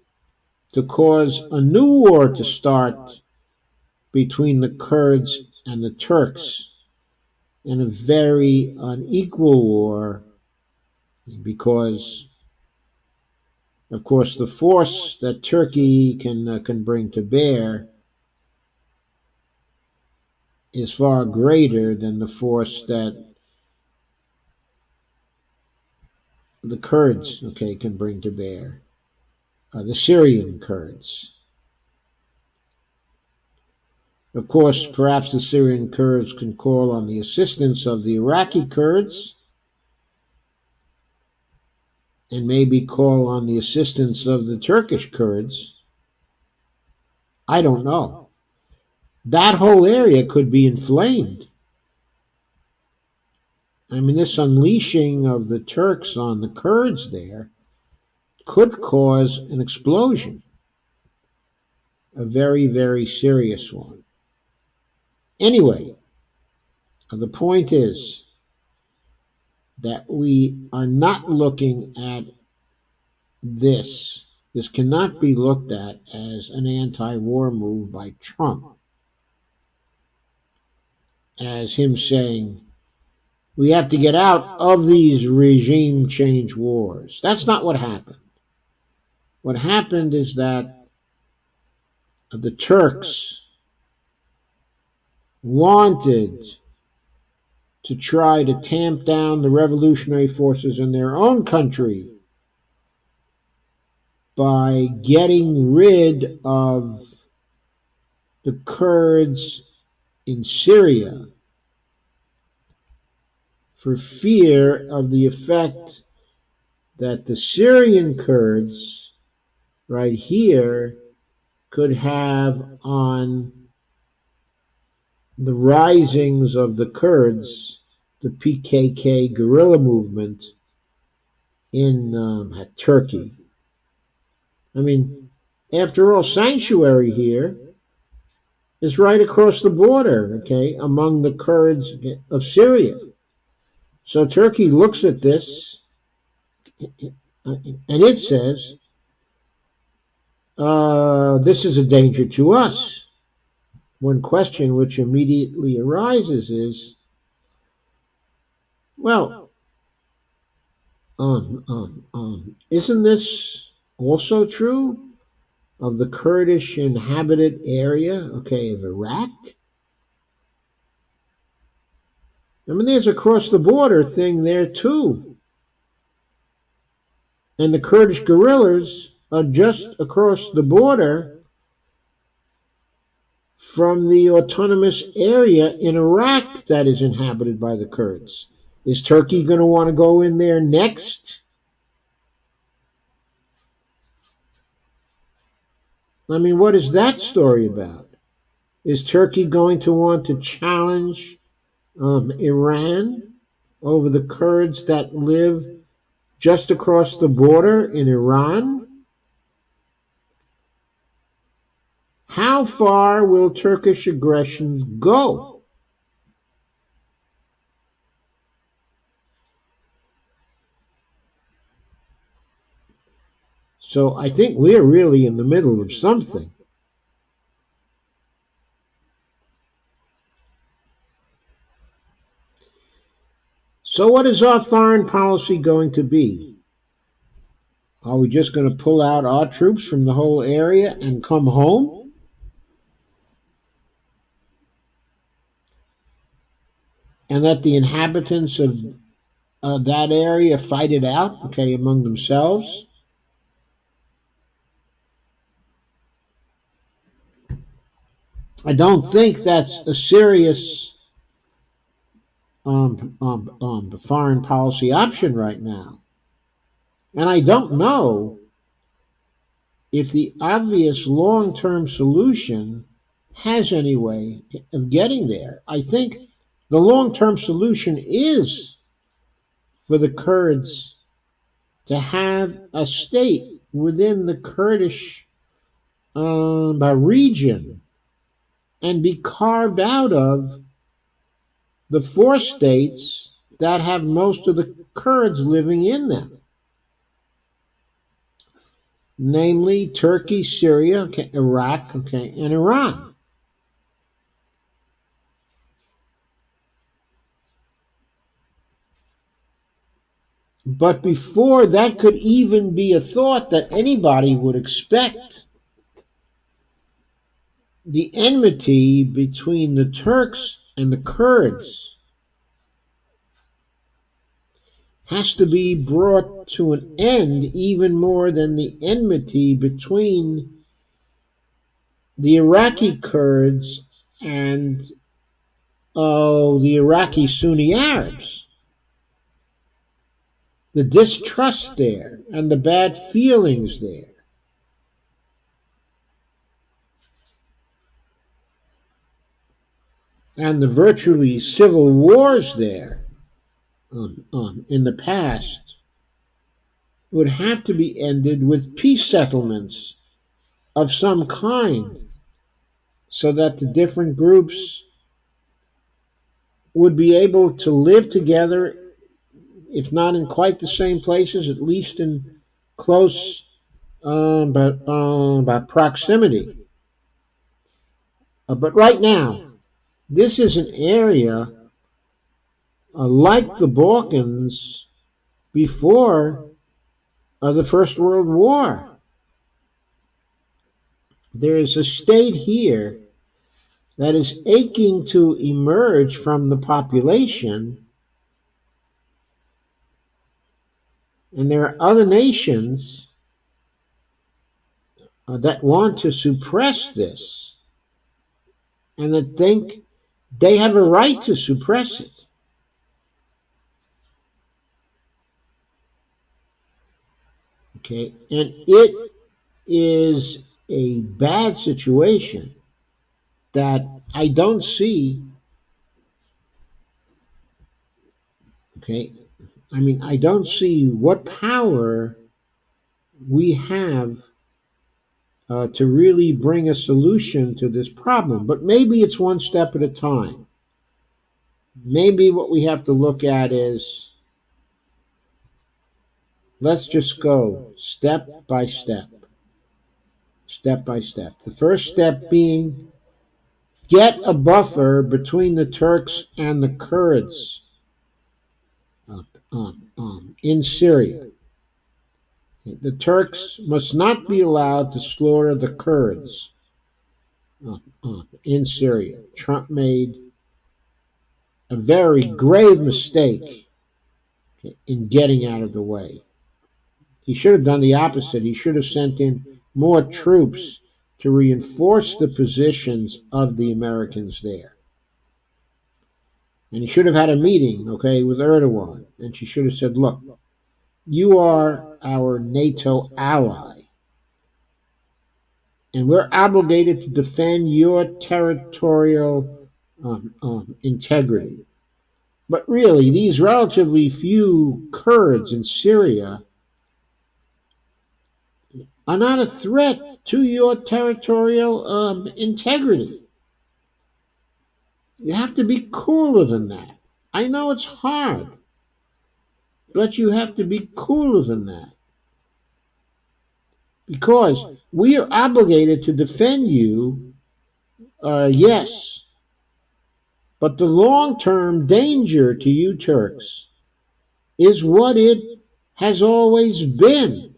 to cause a new war to start between the Kurds and the Turks, in a very unequal war, because, of course, the force that Turkey can bring to bear is far greater than the force that the Kurds, okay, can bring to bear, the Syrian Kurds. Of course, perhaps the Syrian Kurds can call on the assistance of the Iraqi Kurds, and maybe call on the assistance of the Turkish Kurds. I don't know. That whole area could be inflamed. I mean, this unleashing of the Turks on the Kurds there could cause an explosion, a very, very serious one. Anyway, the point is that we are not looking at this. This cannot be looked at as an anti-war move by Trump, as him saying, we have to get out of these regime change wars. That's not what happened. What happened is that the Turks wanted to try to tamp down the revolutionary forces in their own country by getting rid of the Kurds in Syria, for fear of the effect that the Syrian Kurds right here could have on the risings of the Kurds, the PKK guerrilla movement in Turkey. I mean, after all, sanctuary here is right across the border, okay, among the Kurds of Syria. So Turkey looks at this and it says, this is a danger to us. One question which immediately arises is, well, isn't this also true of the Kurdish inhabited area, okay, of Iraq? I mean, there's a cross the border thing there too. And the Kurdish guerrillas are just across the border from the autonomous area in Iraq that is inhabited by the Kurds. Is Turkey going to want to go in there next? I mean, what is that story about? Is Turkey going to want to challenge Iran over the Kurds that live just across the border in Iran? How far will Turkish aggressions go? So I think we're really in the middle of something. So, what is our foreign policy going to be? Are we just going to pull out our troops from the whole area and come home? And let the inhabitants of that area fight it out, okay, among themselves? I don't think that's a serious foreign policy option right now. And I don't know if the obvious long term solution has any way of getting there. I think the long term solution is for the Kurds to have a state within the Kurdish region and be carved out of the four states that have most of the Kurds living in them, namely Turkey, Syria, okay, Iraq, okay, and Iran. But before that could even be a thought that anybody would expect, the enmity between the Turks and the Kurds has to be brought to an end even more than the enmity between the Iraqi Kurds and the Iraqi Sunni Arabs. The distrust there and the bad feelings there. And the virtually civil wars there in the past would have to be ended with peace settlements of some kind so that the different groups would be able to live together, if not in quite the same places, at least in close but proximity. But right now, this is an area like the Balkans before the First World War. There is a state here that is aching to emerge from the population, and there are other nations that want to suppress this and that think they have a right to suppress it. Okay, and it is a bad situation that I don't see. Okay, I mean, I don't see what power we have to really bring a solution to this problem. But maybe it's one step at a time. Maybe what we have to look at is let's just go step by step, step by step. The first step being get a buffer between the Turks and the Kurds in Syria. The Turks must not be allowed to slaughter the Kurds in Syria. Trump made a very grave mistake in getting out of the way. He should have done the opposite. He should have sent in more troops to reinforce the positions of the Americans there. And he should have had a meeting, okay, with Erdogan. And she should have said, look, you are our NATO ally, and we're obligated to defend your territorial integrity. But really, these relatively few Kurds in Syria are not a threat to your territorial integrity. You have to be cooler than that. I know it's hard, but you have to be cooler than that. Because we are obligated to defend you, yes, but the long term danger to you Turks is what it has always been.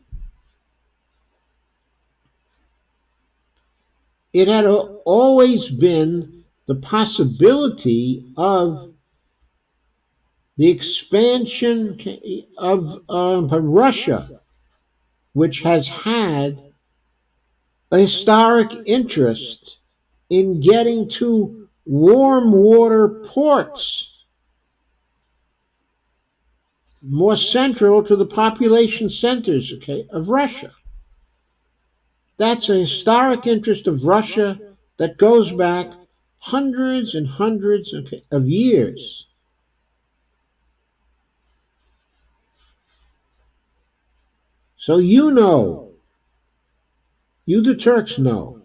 It had always been the possibility of the expansion of Russia, which has had a historic interest in getting to warm water ports more central to the population centers, okay, of Russia. That's a historic interest of Russia that goes back hundreds and hundreds of years. So you know, you the Turks know,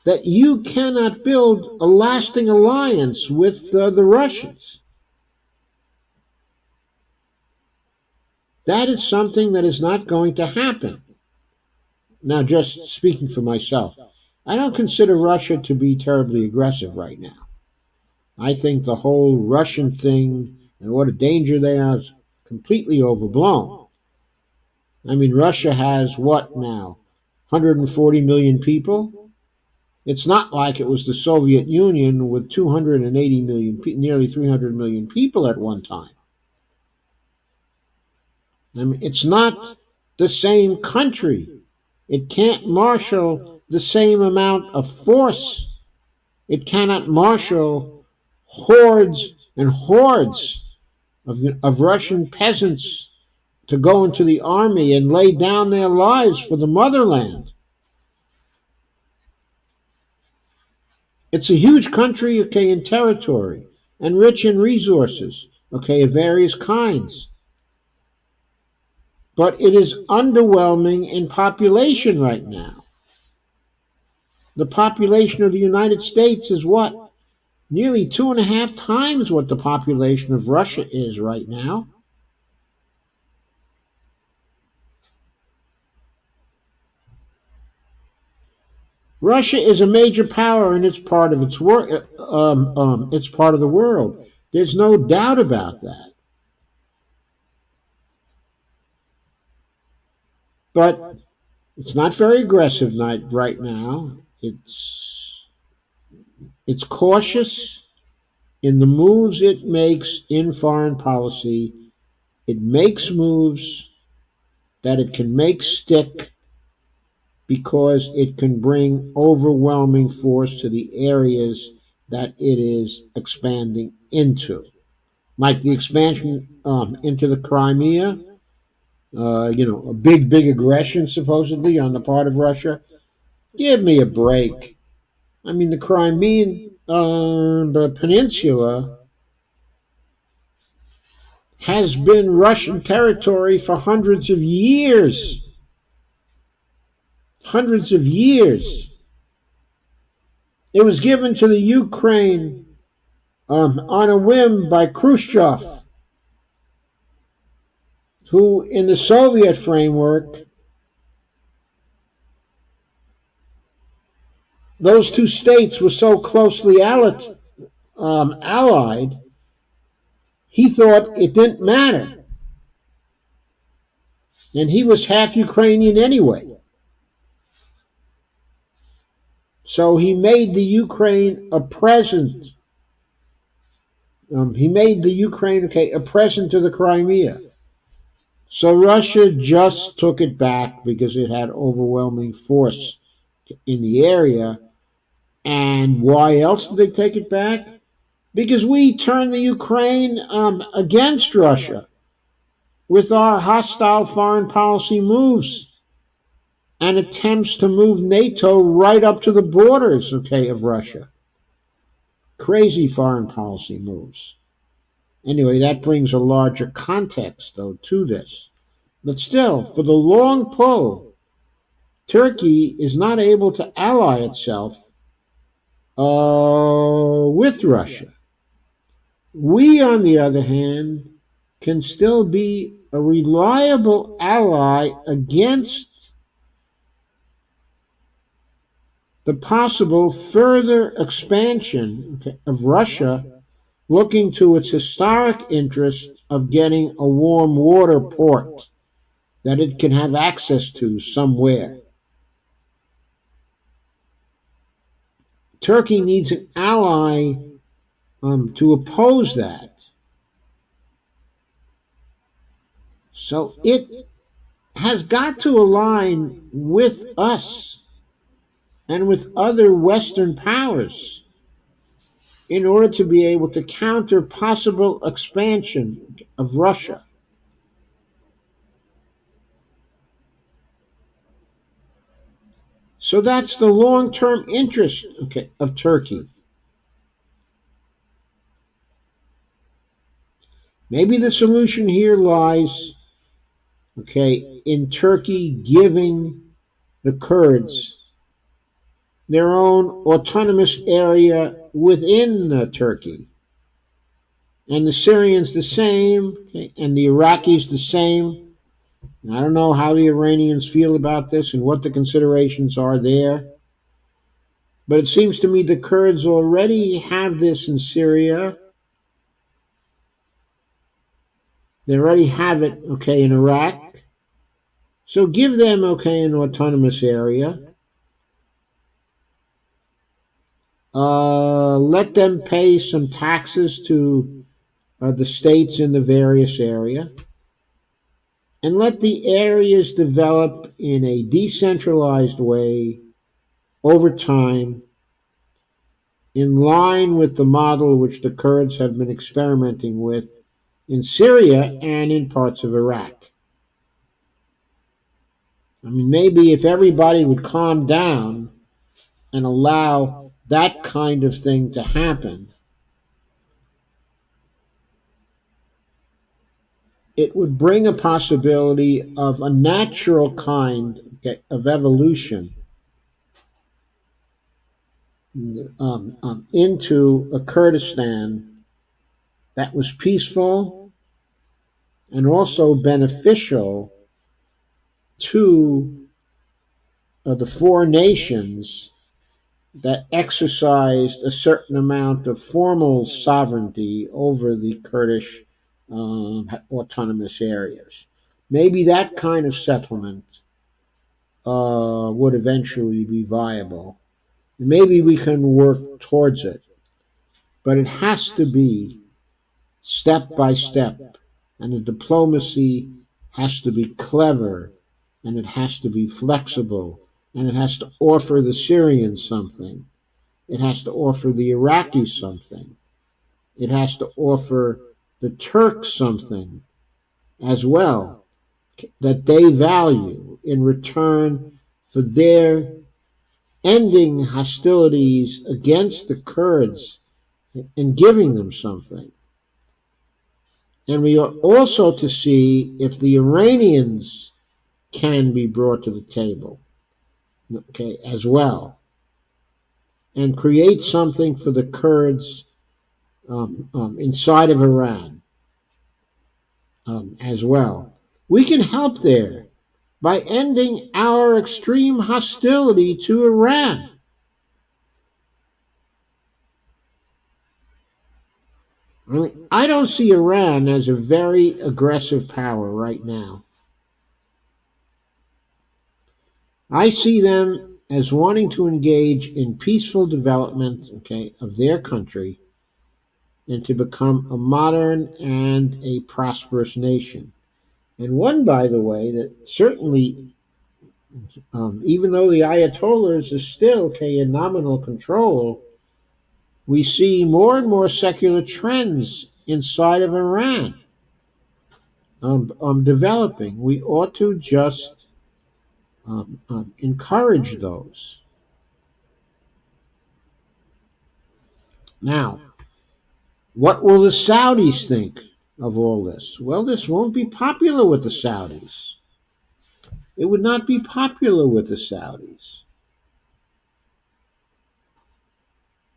that you cannot build a lasting alliance with the Russians. That is something that is not going to happen. Now, just speaking for myself, I don't consider Russia to be terribly aggressive right now. I think the whole Russian thing and what a danger they are is completely overblown. I mean, Russia has what now? 140 million people? It's not like it was the Soviet Union with 280 million, nearly 300 million people at one time. I mean, it's not the same country. It can't marshal the same amount of force. It cannot marshal hordes and hordes of Russian peasants to go into the army and lay down their lives for the motherland. It's a huge country, okay, in territory and rich in resources, okay, of various kinds. But it is underwhelming in population right now. The population of the United States is what? Nearly 2.5 times what the population of Russia is right now. Russia is a major power in its part of its its part of the world. There's no doubt about that. But it's not very aggressive right now. It's cautious in the moves it makes in foreign policy. It makes moves that it can make stick because it can bring overwhelming force to the areas that it is expanding into. Like the expansion into the Crimea, a big aggression supposedly on the part of Russia. Give me a break. I mean, the Crimean the peninsula has been Russian territory for hundreds of years. Hundreds of years. It was given to the Ukraine on a whim by Khrushchev, who, in the Soviet framework, those two states were so closely allied, he thought it didn't matter. And he was half Ukrainian anyway. So he made the Ukraine a present. He made the Ukraine, a present to the Crimea. So Russia just took it back because it had overwhelming force, in the area. And why else did they take it back? Because we turned the Ukraine against Russia with our hostile foreign policy moves and attempts to move NATO right up to the borders, okay, of Russia. Crazy foreign policy moves. Anyway, that brings a larger context, though, to this. But still, for the long pull, Turkey is not able to ally itself with Russia. We, on the other hand, can still be a reliable ally against the possible further expansion of Russia looking to its historic interest of getting a warm water port that it can have access to somewhere. Turkey needs an ally to oppose that. So it has got to align with us and with other Western powers in order to be able to counter possible expansion of Russia. So that's the long term interest, okay, of Turkey. Maybe the solution here lies, okay, in Turkey giving the Kurds their own autonomous area within Turkey. And the Syrians the same, okay, and the Iraqis the same. And I don't know how the Iranians feel about this and what the considerations are there. But it seems to me the Kurds already have this in Syria. They already have it, okay, in Iraq. So give them, okay, an autonomous area. Let them pay some taxes to the states in the various area. And let the areas develop in a decentralized way over time in line with the model which the Kurds have been experimenting with in Syria and in parts of Iraq. I mean, maybe if everybody would calm down and allow that kind of thing to happen, it would bring a possibility of a natural kind of evolution into a Kurdistan that was peaceful and also beneficial to the four nations that exercised a certain amount of formal sovereignty over the Kurdish autonomous areas. Maybe that kind of settlement would eventually be viable. Maybe we can work towards it, but it has to be step by step, and the diplomacy has to be clever, and it has to be flexible, and it has to offer the Syrians something. It has to offer the Iraqis something. It has to offer the Turks something as well that they value in return for their ending hostilities against the Kurds and giving them something. And we are also to see if the Iranians can be brought to the table, okay, as well, and create something for the Kurds inside of Iran as well. We can help there by ending our extreme hostility to Iran. I mean, I don't see Iran as a very aggressive power right now. I see them as wanting to engage in peaceful development, okay, of their country and to become a modern and a prosperous nation. And one, by the way, that certainly Even though the Ayatollahs is still in nominal control, we see more and more secular trends inside of Iran developing. We ought to just encourage those. Now, what will the Saudis think of all this? Well, this won't be popular with the Saudis. It would not be popular with the Saudis.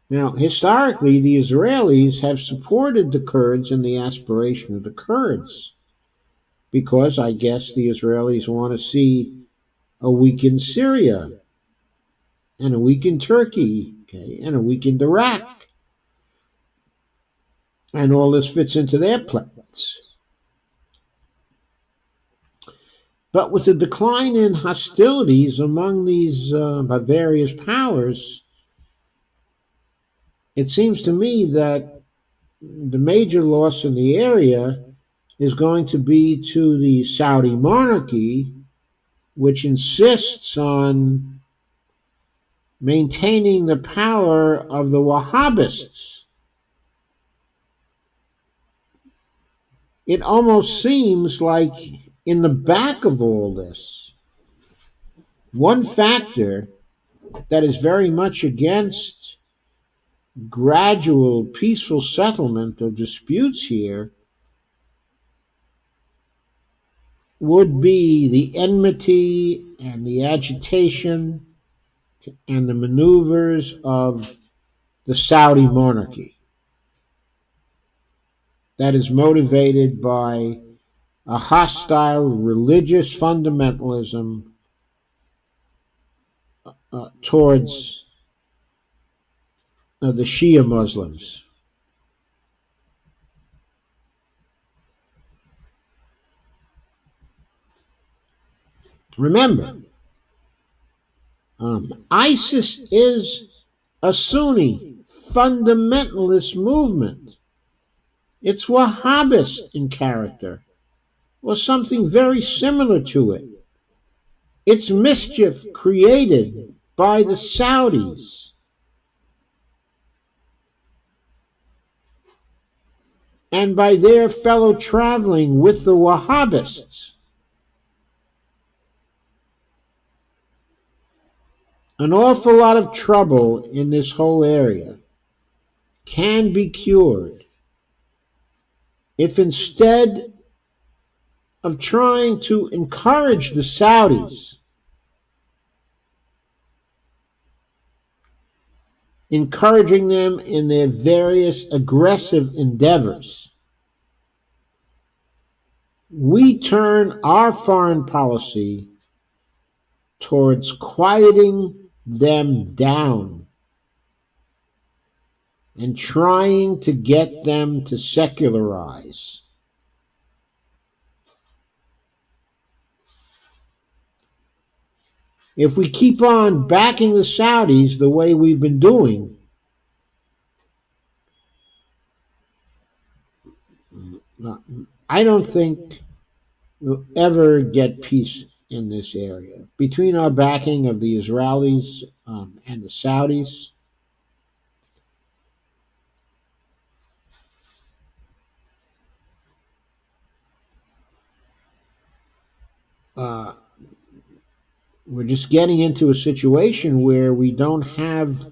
Now, historically, the Israelis have supported the Kurds and the aspiration of the Kurds because I guess the Israelis want to see a weakened Syria and a weakened Turkey, and a weakened Iraq. And all this fits into their plans. But with the decline in hostilities among these various powers, it seems to me that the major loss in the area is going to be to the Saudi monarchy, which insists on maintaining the power of the Wahhabists. It almost seems like in the back of all this, one factor that is very much against gradual peaceful settlement of disputes here would be the enmity and the agitation and the maneuvers of the Saudi monarchy that is motivated by a hostile religious fundamentalism towards the Shia Muslims. Remember, ISIS is a Sunni fundamentalist movement. It's Wahhabist in character, or something very similar to it. It's mischief created by the Saudis and by their fellow traveling with the Wahhabists. An awful lot of trouble in this whole area can be cured if instead of trying to encourage the Saudis, encouraging them in their various aggressive endeavors, we turn our foreign policy towards quieting them down and trying to get them to secularize. If we keep on backing the Saudis the way we've been doing, I don't think we'll ever get peace in this area. Between our backing of the Israelis and the Saudis, uh, we're just getting into a situation where we don't have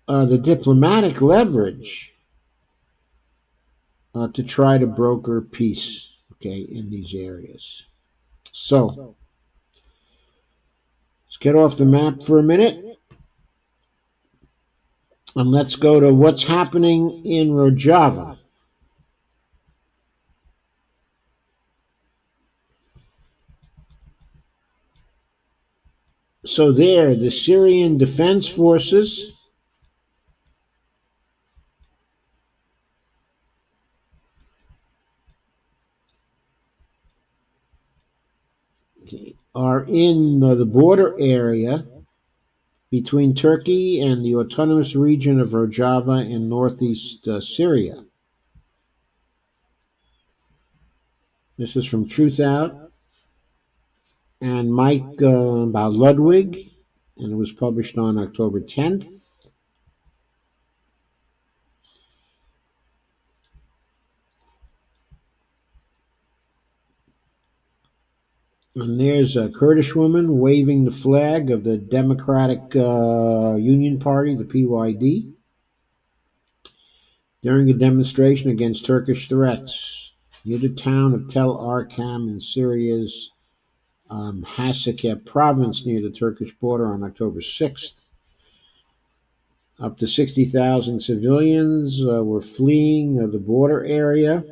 the diplomatic leverage to try to broker peace, in these areas. So, let's get off the map for a minute and let's go to what's happening in Rojava. So there, the Syrian Defense Forces are in the border area between Turkey and the autonomous region of Rojava in northeast Syria. This is from Truth Out. and Mike about Ludwig, and it was published on October 10th. And there's a Kurdish woman waving the flag of the Democratic Union Party, the PYD, during a demonstration against Turkish threats near the town of Tel Arkam in Syria's Hasakeh province near the Turkish border on October 6th. Up to 60,000 civilians were fleeing the border area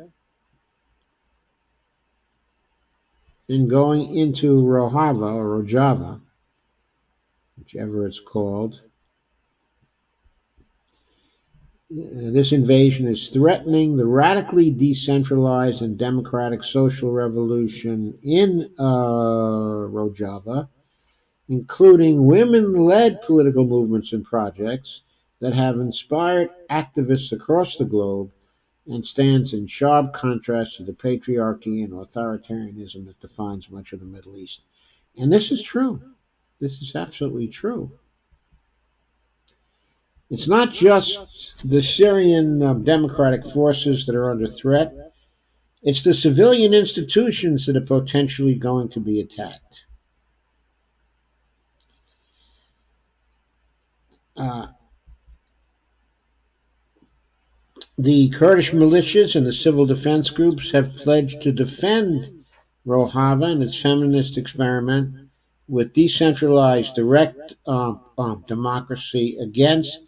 and going into Rojava, or Rojava, whichever it's called. This invasion is threatening the radically decentralized and democratic social revolution in Rojava, including women-led political movements and projects that have inspired activists across the globe and stands in sharp contrast to the patriarchy and authoritarianism that defines much of the Middle East. And this is true. This is absolutely true. It's not just the Syrian democratic forces that are under threat, it's the civilian institutions that are potentially going to be attacked. Uh, the Kurdish militias and the civil defense groups have pledged to defend Rojava and its feminist experiment with decentralized direct democracy against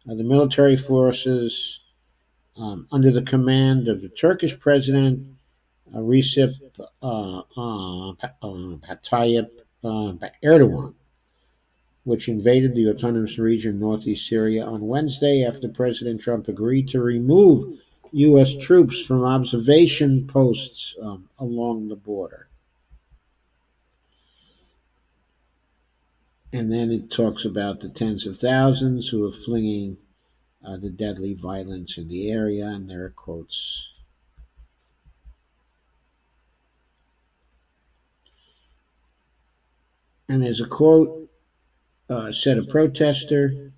the military forces under the command of the Turkish president Recep Tayyip Erdogan, which invaded the autonomous region northeast Syria on Wednesday after President Trump agreed to remove U.S. troops from observation posts along the border. And then it talks about the tens of thousands who are fleeing the deadly violence in the area, and there are quotes. And there's a quote said a protester,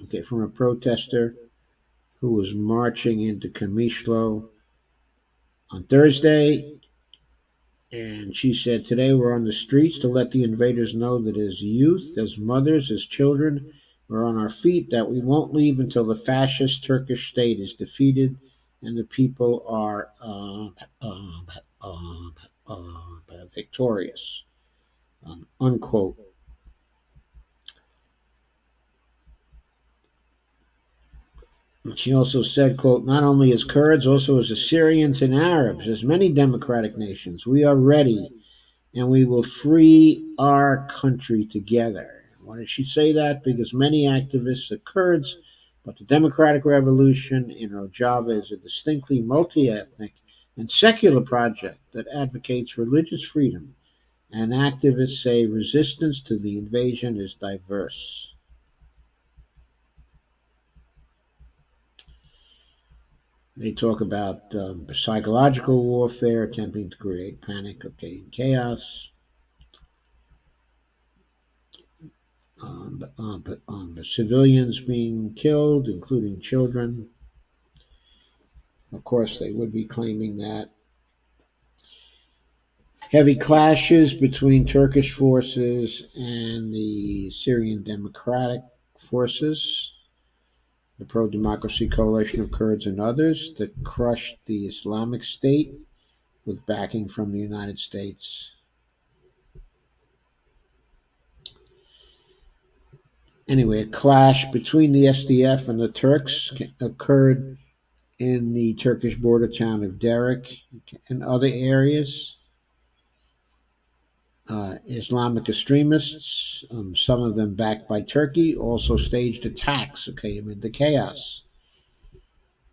okay, from a protester who was marching into Kamishlo on Thursday. And she said, "Today we're on the streets to let the invaders know that as youth, as mothers, as children, we're on our feet, that we won't leave until the fascist Turkish state is defeated and the people are victorious." Unquote. She also said, quote, "Not only as Kurds, also as Assyrians and Arabs, as many democratic nations, we are ready and we will free our country together." Why did she say that? Because many activists are Kurds, but the democratic revolution in Rojava is a distinctly multi ethnic and secular project that advocates religious freedom, and activists say resistance to the invasion is diverse. They talk about psychological warfare, attempting to create panic, okay, and chaos. The civilians being killed, including children. Of course, they would be claiming that. Heavy clashes between Turkish forces and the Syrian Democratic Forces, the pro democracy coalition of Kurds and others, that crushed the Islamic State with backing from the United States. Anyway, a clash between the SDF and the Turks occurred in the Turkish border town of Derek and other areas. Islamic extremists, some of them backed by Turkey, also staged attacks, okay, amid the chaos.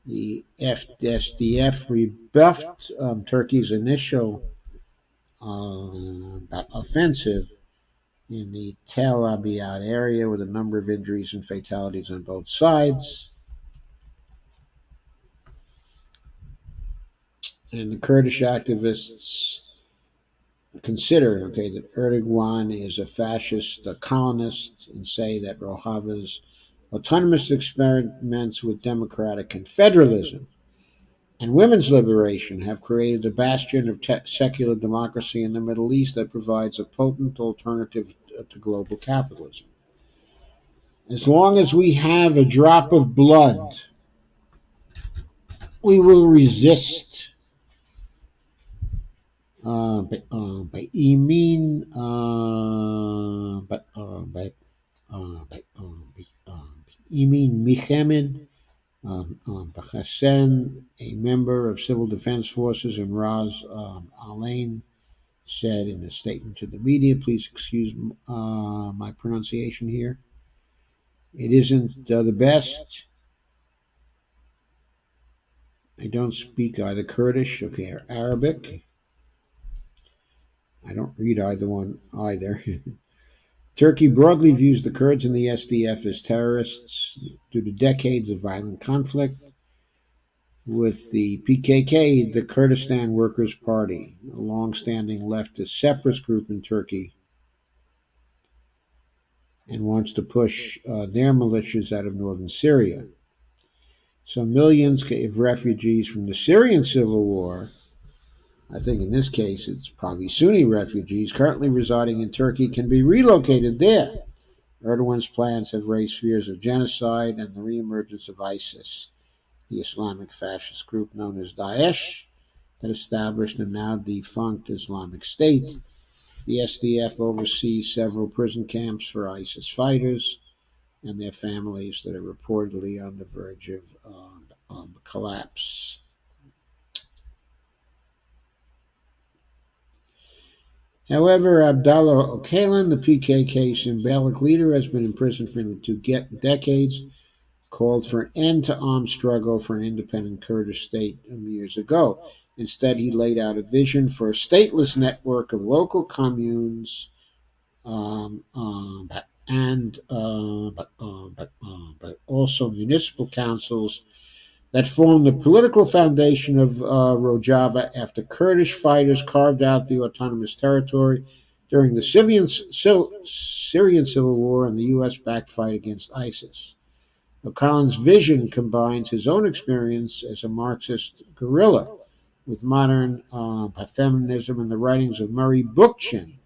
The SDF rebuffed Turkey's initial offensive in the Tel Abyad area with a number of injuries and fatalities on both sides. And the Kurdish activists consider, okay, that Erdogan is a fascist, a colonist, and say that Rojava's autonomous experiments with democratic confederalism and women's liberation have created a bastion of secular democracy in the Middle East that provides a potent alternative to global capitalism. As long as we have a drop of blood, we will resist بإيمان بإيمان Mohammed Hassan, a member of Civil Defense Forces, and Raz Alain said in a statement to the media, please excuse my pronunciation here. It isn't the best. I don't speak either Kurdish, okay, or Arabic. I don't read either one either. Turkey broadly views the Kurds and the SDF as terrorists due to decades of violent conflict with the PKK, the Kurdistan Workers' Party, a long-standing leftist separatist group in Turkey, and wants to push their militias out of northern Syria. So millions of refugees from the Syrian civil war, I think in this case it's probably Sunni refugees currently residing in Turkey, can be relocated there. Erdogan's plans have raised fears of genocide and the reemergence of ISIS, the Islamic fascist group known as Daesh, that established the now defunct Islamic State. The SDF oversees several prison camps for ISIS fighters and their families that are reportedly on the verge of collapse. However, Abdullah Öcalan, the PKK symbolic leader, has been in prison for 2 decades, called for an end to armed struggle for an independent Kurdish state years ago. Instead, he laid out a vision for a stateless network of local communes but also municipal councils that formed the political foundation of Rojava after Kurdish fighters carved out the autonomous territory during the Syrian civil war and the U.S.-backed fight against ISIS. O'Collin's vision combines his own experience as a Marxist guerrilla with modern feminism and the writings of Murray Bookchin,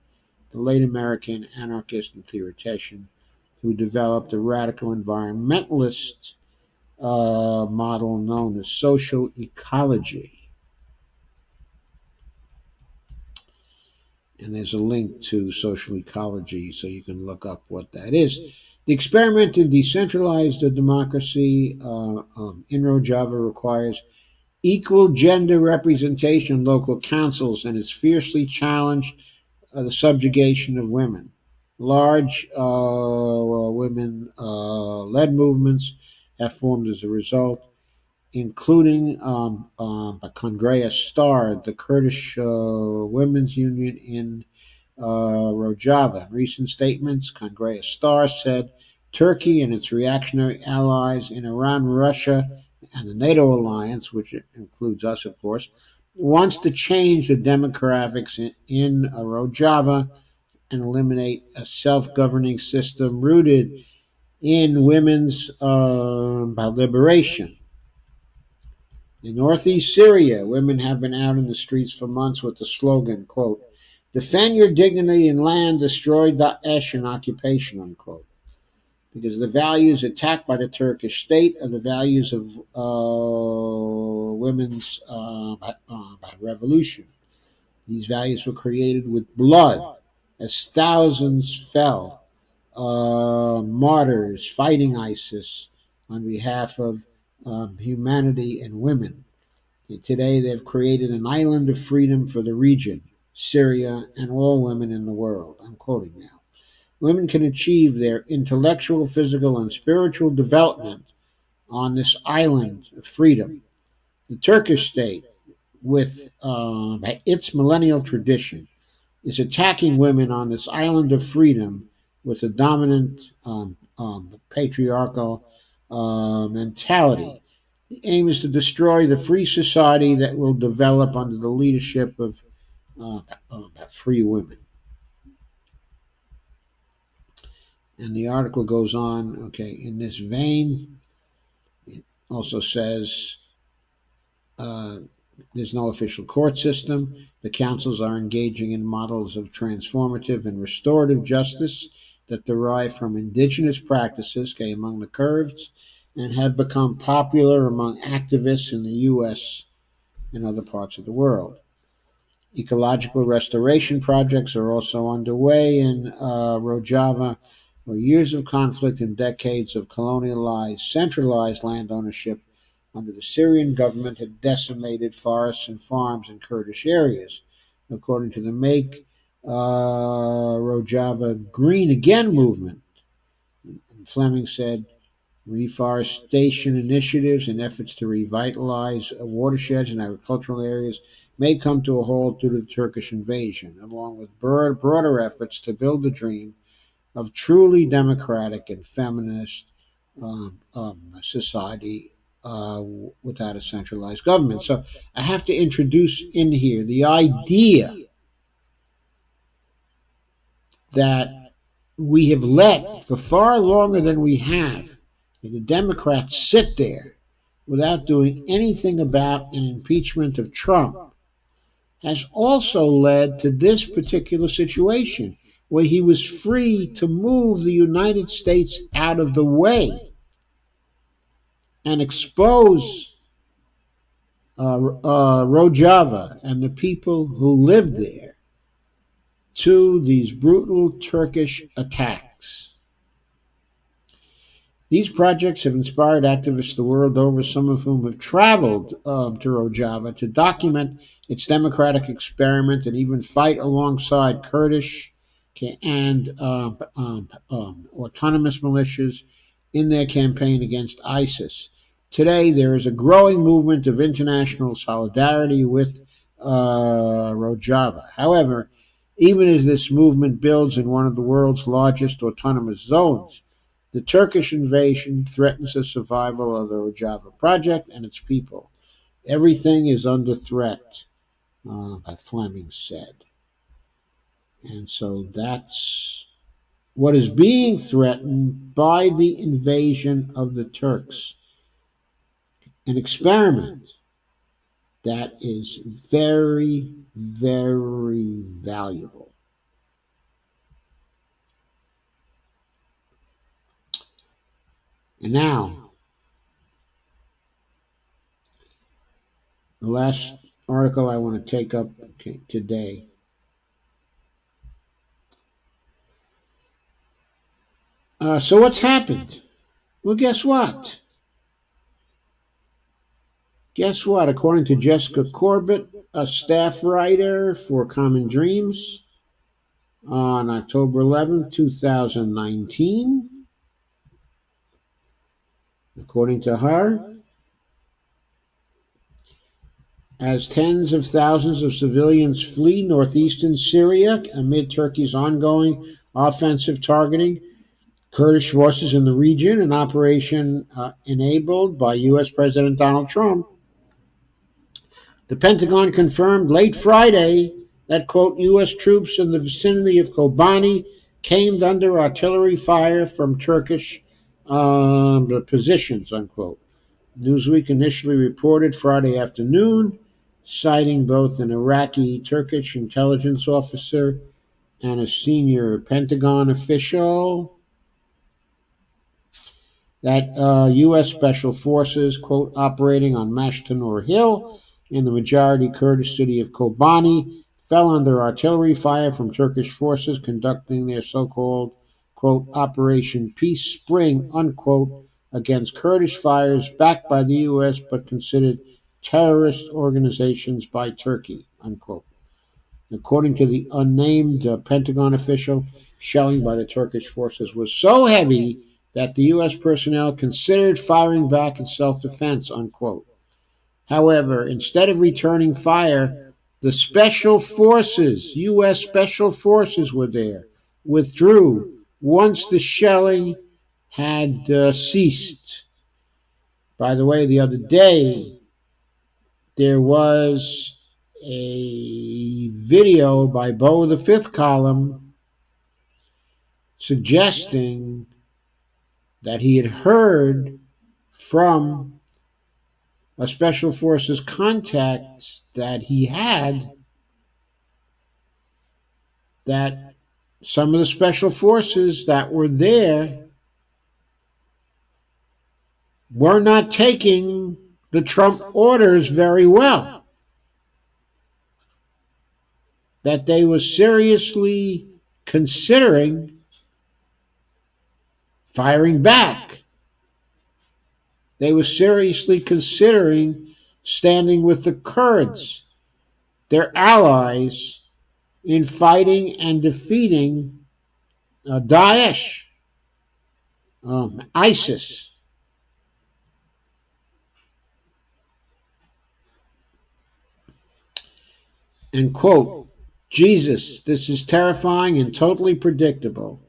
the late American anarchist and theoretician who developed a radical environmentalist model known as social ecology. And there's a link to social ecology so you can look up what that is. The experiment in decentralized democracy in Rojava requires equal gender representation in local councils and has fiercely challenged the subjugation of women. Large women-led movements have formed as a result, including Congress Star, the Kurdish women's union in Rojava. In recent statements, Congress Star said Turkey and its reactionary allies in Iran, Russia, and the NATO alliance, which includes us, of course, wants to change the demographics in Rojava and eliminate a self-governing system rooted in women's liberation. In northeast Syria, women have been out in the streets for months with the slogan, quote, defend your dignity and land, destroy Daesh and occupation, unquote. Because the values attacked by the Turkish state are the values of women's revolution. These values were created with blood as thousands fell, martyrs fighting ISIS on behalf of humanity and women. Today, they've created an island of freedom for the region, Syria, and all women in the world. I'm quoting now. Women can achieve their intellectual, physical, and spiritual development on this island of freedom. The Turkish state, with its millennial tradition, is attacking women on this island of freedom with a dominant patriarchal mentality. The aim is to destroy the free society that will develop under the leadership of about free women. And the article goes on, okay, in this vein, it also says uh, there's no official court system. The councils are engaging in models of transformative and restorative justice that derive from indigenous practices, okay, among the Kurds, and have become popular among activists in the U.S. and other parts of the world. Ecological restoration projects are also underway in Rojava, where years of conflict and decades of colonialized, centralized land ownership under the Syrian government had decimated forests and farms in Kurdish areas. According to the Make Rojava Green Again movement, Fleming said, reforestation initiatives and efforts to revitalize watersheds and agricultural areas may come to a halt due to the Turkish invasion, along with broader efforts to build the dream of truly democratic and feminist society without a centralized government. So I have to introduce in here the idea that we have let for far longer than we have, and the Democrats sit there without doing anything about an impeachment of Trump, has also led to this particular situation where he was free to move the United States out of the way and expose Rojava and the people who live there to these brutal Turkish attacks. These projects have inspired activists the world over, some of whom have traveled to Rojava to document its democratic experiment and even fight alongside Kurdish and autonomous militias in their campaign against ISIS. Today, there is a growing movement of international solidarity with Rojava. However, even as this movement builds in one of the world's largest autonomous zones, the Turkish invasion threatens the survival of the Rojava project and its people. Everything is under threat, that Fleming said. And so that's what is being threatened by the invasion of the Turks. An experiment that is very, very valuable. And now, the last article I want to take up today. So what's happened? Well, guess what? Guess what? According to Jessica Corbett, a staff writer for Common Dreams, on October 11th, 2019, according to her, as tens of thousands of civilians flee northeastern Syria amid Turkey's ongoing offensive targeting Kurdish forces in the region, an operation enabled by U.S. President Donald Trump, the Pentagon confirmed late Friday that, quote, U.S. troops in the vicinity of Kobani came under artillery fire from Turkish positions, unquote. Newsweek initially reported Friday afternoon, citing both an Iraqi Turkish intelligence officer and a senior Pentagon official, that U.S. Special Forces, quote, operating on Mashtanur Hill in the majority Kurdish city of Kobani, fell under artillery fire from Turkish forces conducting their so-called, quote, Operation Peace Spring, unquote, against Kurdish fighters backed by the U.S. but considered terrorist organizations by Turkey, unquote. According to the unnamed Pentagon official, shelling by the Turkish forces was so heavy that the U.S. personnel considered firing back in self-defense, unquote. However, instead of returning fire, the special forces, U.S. special forces were there, withdrew once the shelling had ceased. By the way, the other day, there was a video by Bo of the Fifth Column suggesting that he had heard from a Special Forces contact that he had that some of the Special Forces that were there were not taking the Trump orders very well, that they were seriously considering firing back. They were seriously considering standing with the Kurds, their allies, in fighting and defeating Daesh, ISIS. And quote, Jesus, this is terrifying and totally predictable.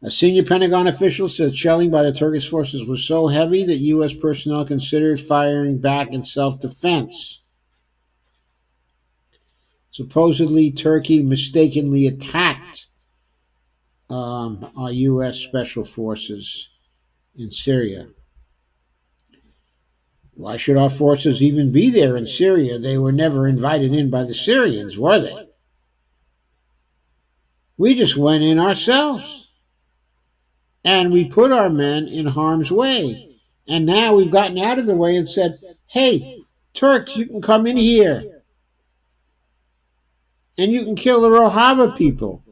A senior Pentagon official said shelling by the Turkish forces was so heavy that U.S. personnel considered firing back in self-defense. Supposedly, Turkey mistakenly attacked our U.S. Special Forces in Syria. Why should our forces even be there in Syria? They were never invited in by the Syrians, were they? We just went in ourselves. And we put our men in harm's way. And now we've gotten out of the way and said, hey, Turks, you can come in here. And you can kill the Rojava people.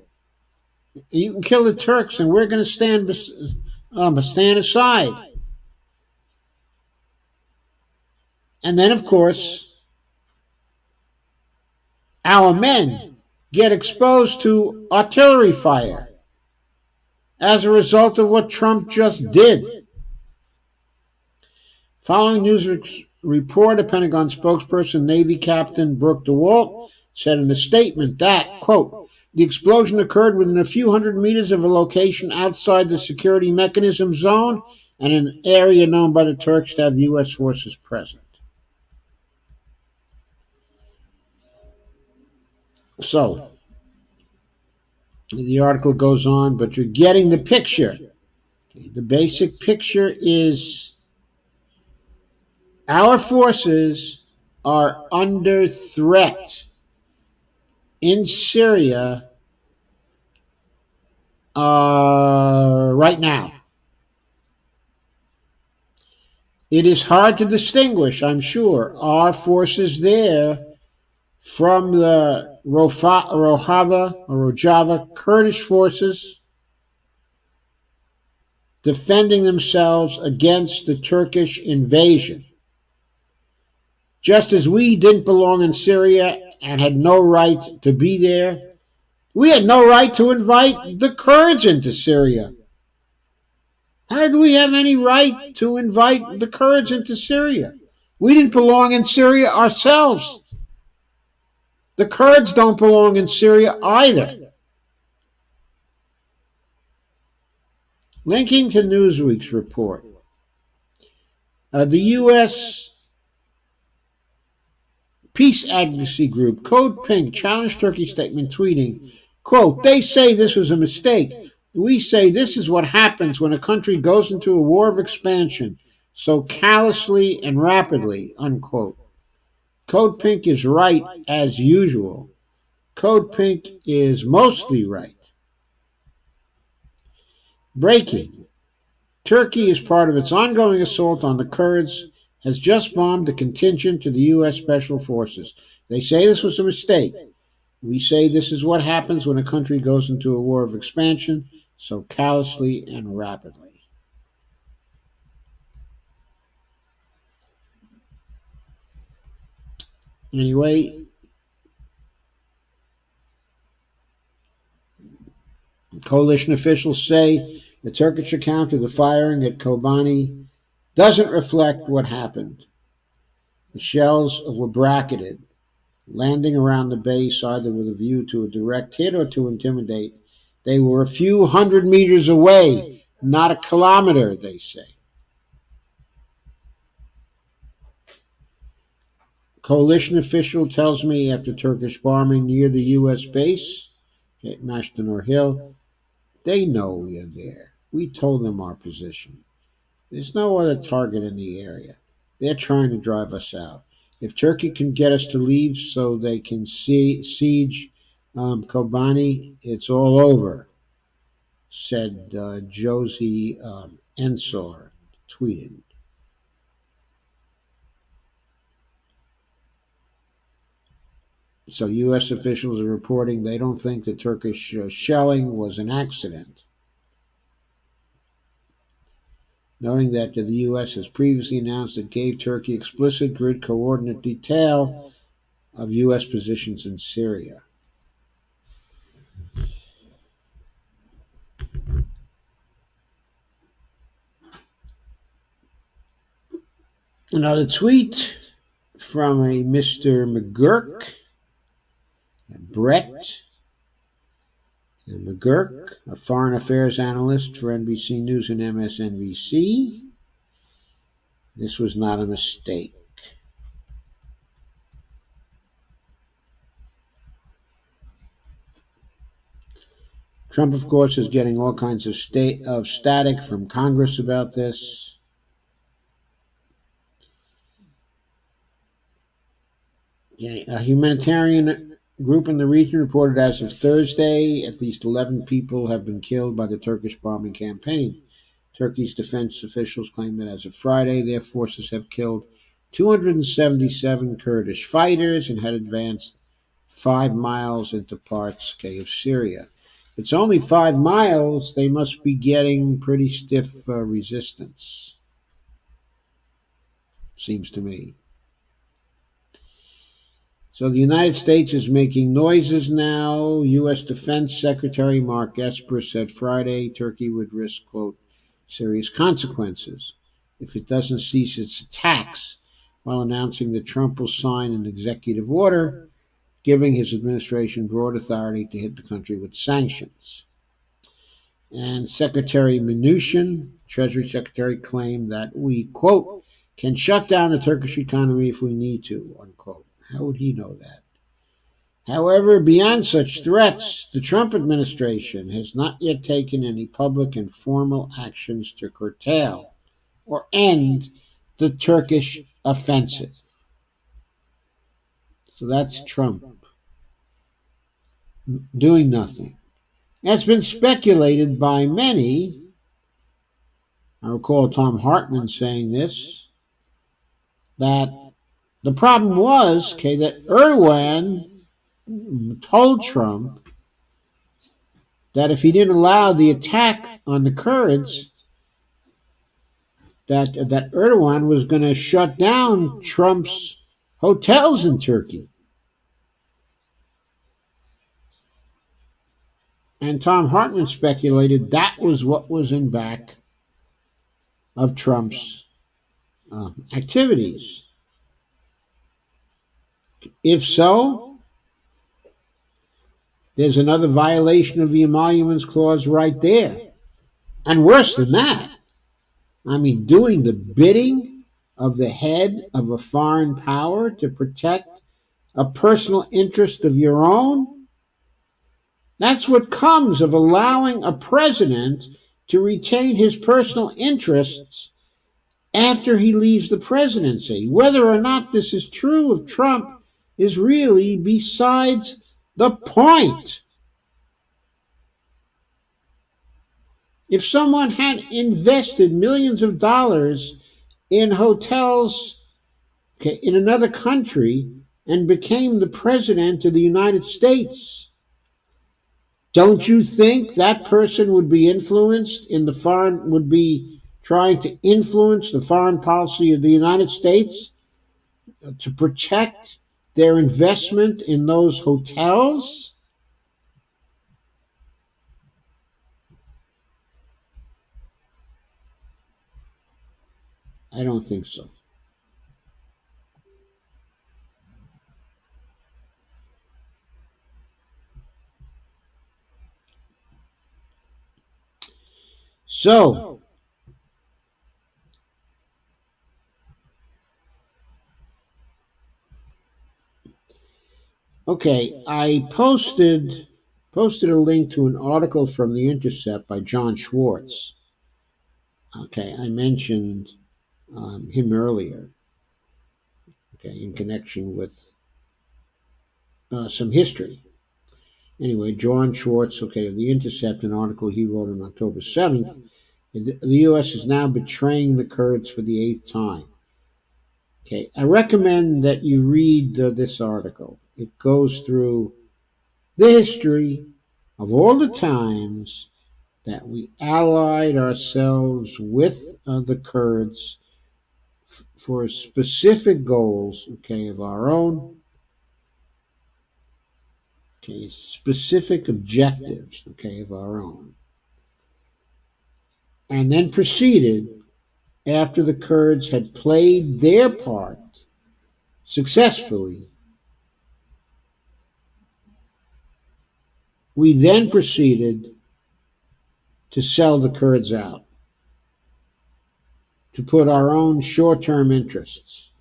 You can kill the Turks, and we're going to stand aside. And then, of course, our men get exposed to artillery fire as a result of what Trump just did. Following news report, a Pentagon spokesperson, Navy Captain Brooke DeWalt, said in a statement that, quote, the explosion occurred within a few hundred meters of a location outside the security mechanism zone and an area known by the Turks to have U.S. forces present. So, the article goes on, but you're getting the picture. The basic picture is our forces are under threat in Syria right now. It is hard to distinguish, I'm sure, our forces there from the Rojava Kurdish forces defending themselves against the Turkish invasion. Just as we didn't belong in Syria and had no right to be there, we had no right to invite the Kurds into Syria. How did we have any right to invite the Kurds into Syria? We didn't belong in Syria ourselves. The Kurds don't belong in Syria either. Linking to Newsweek's report, the U.S. peace advocacy group Code Pink challenged Turkey's statement, tweeting, quote, they say this was a mistake. We say this is what happens when a country goes into a war of expansion so callously and rapidly, unquote. Code Pink is right as usual. Code Pink is mostly right. Breaking. Turkey, as part of its ongoing assault on the Kurds, has just bombed a contingent to the U.S. Special Forces. They say this was a mistake. We say this is what happens when a country goes into a war of expansion so callously and rapidly. Anyway, coalition officials say the Turkish account of the firing at Kobani doesn't reflect what happened. The shells were bracketed, landing around the base either with a view to a direct hit or to intimidate. They were a few hundred meters away, not a kilometer, they say. Coalition official tells me after Turkish bombing near the U.S. base at Mashtanor Hill, they know we are there. We told them our position. There's no other target in the area. They're trying to drive us out. If Turkey can get us to leave so they can siege Kobani, it's all over, said Josie Ensor, tweeted. So U.S. officials are reporting they don't think the Turkish shelling was an accident, noting that the U.S. has previously announced it gave Turkey explicit grid coordinate detail of U.S. positions in Syria. Another tweet from a Mr. McGurk, Brett McGurk, a foreign affairs analyst for NBC News and MSNBC. This was not a mistake. Trump, of course, is getting all kinds of static from Congress about this. A humanitarian group in the region reported as of Thursday at least 11 people have been killed by the Turkish bombing campaign. Turkey's defense officials claim that as of Friday, their forces have killed 277 Kurdish fighters and had advanced 5 miles into parts of Syria. If it's only 5 miles, they must be getting pretty stiff resistance, seems to me. So the United States is making noises now. U.S. Defense Secretary Mark Esper said Friday Turkey would risk, quote, serious consequences if it doesn't cease its attacks, while announcing that Trump will sign an executive order giving his administration broad authority to hit the country with sanctions. And Secretary Mnuchin, Treasury Secretary, claimed that we, quote, can shut down the Turkish economy if we need to, unquote. How would he know that? However, beyond such threats, the Trump administration has not yet taken any public and formal actions to curtail or end the Turkish offensive. So that's Trump doing nothing. It's been speculated by many. I recall Tom Hartman saying this, that the problem was, that Erdogan told Trump that if he didn't allow the attack on the Kurds, that Erdogan was going to shut down Trump's hotels in Turkey. And Tom Hartman speculated that was what was in back of Trump's activities. If so, there's another violation of the Emoluments Clause right there. And worse than that, I mean, doing the bidding of the head of a foreign power to protect a personal interest of your own. That's what comes of allowing a president to retain his personal interests after he leaves the presidency. Whether or not this is true of Trump is really besides the point. If someone had invested millions of dollars in hotels in another country and became the president of the United States, don't you think that person would be influenced would be trying to influence the foreign policy of the United States to protect their investment in those hotels? I don't think so. So, Okay, I posted a link to an article from The Intercept by John Schwartz. Okay, I mentioned him earlier. Okay, in connection with some history. Anyway, John Schwartz, okay, of The Intercept, an article he wrote on October 7th. The U.S. is now betraying the Kurds for the eighth time. Okay, I recommend that you read this article. It goes through the history of all the times that we allied ourselves with the Kurds for specific goals, okay, of our own, okay, specific objectives, okay, of our own, and then proceeded after the Kurds had played their part successfully. We then proceeded to sell the Kurds out, to put our own short term interests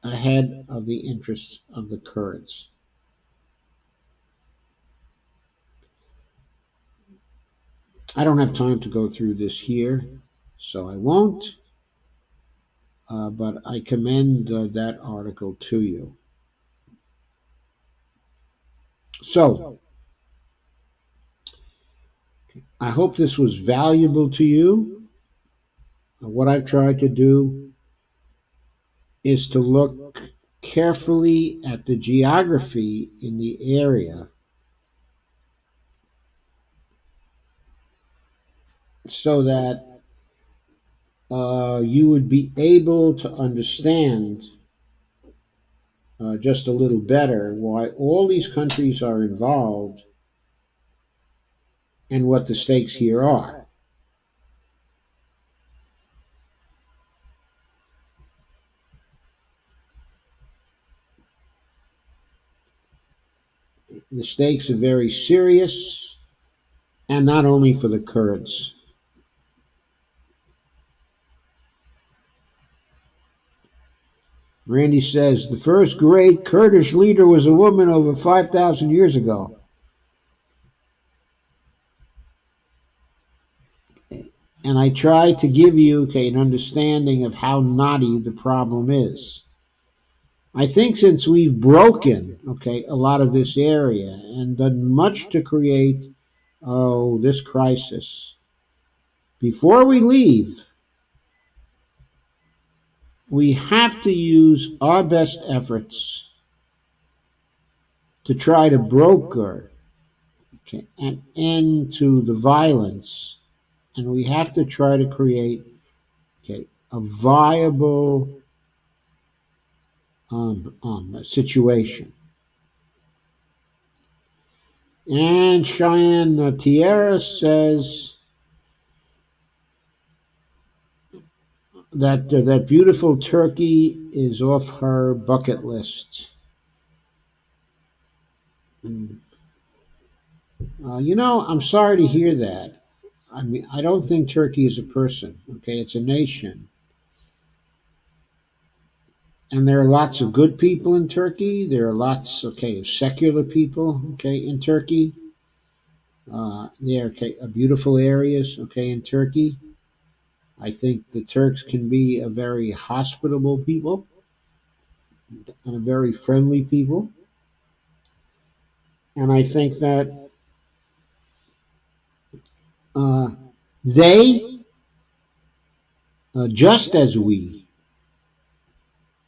ahead of the interests of the Kurds. I don't have time to go through this here, so I won't, but I commend that article to you. So, I hope this was valuable to you. What I've tried to do is to look carefully at the geography in the area so that you would be able to understand just a little better why all these countries are involved and what the stakes here are. The stakes are very serious, and not only for the Kurds. Randy says the first great Kurdish leader was a woman over 5,000 years ago. And I try to give you, okay, an understanding of how knotty the problem is. I think since we've broken, okay, a lot of this area and done much to create, this crisis, before we leave, we have to use our best efforts to try to broker, okay, an end to the violence, and we have to try to create, okay, a viable situation. And Cheyenne Tierra says that that beautiful Turkey is off her bucket list. And, I'm sorry to hear that. I mean, I don't think Turkey is a person. Okay, it's a nation, and there are lots of good people in Turkey. There are lots, okay, of secular people, okay, in Turkey. There are, okay, beautiful areas, okay, in Turkey. I think the Turks can be a very hospitable people and a very friendly people. And I think that uh, they, just as we,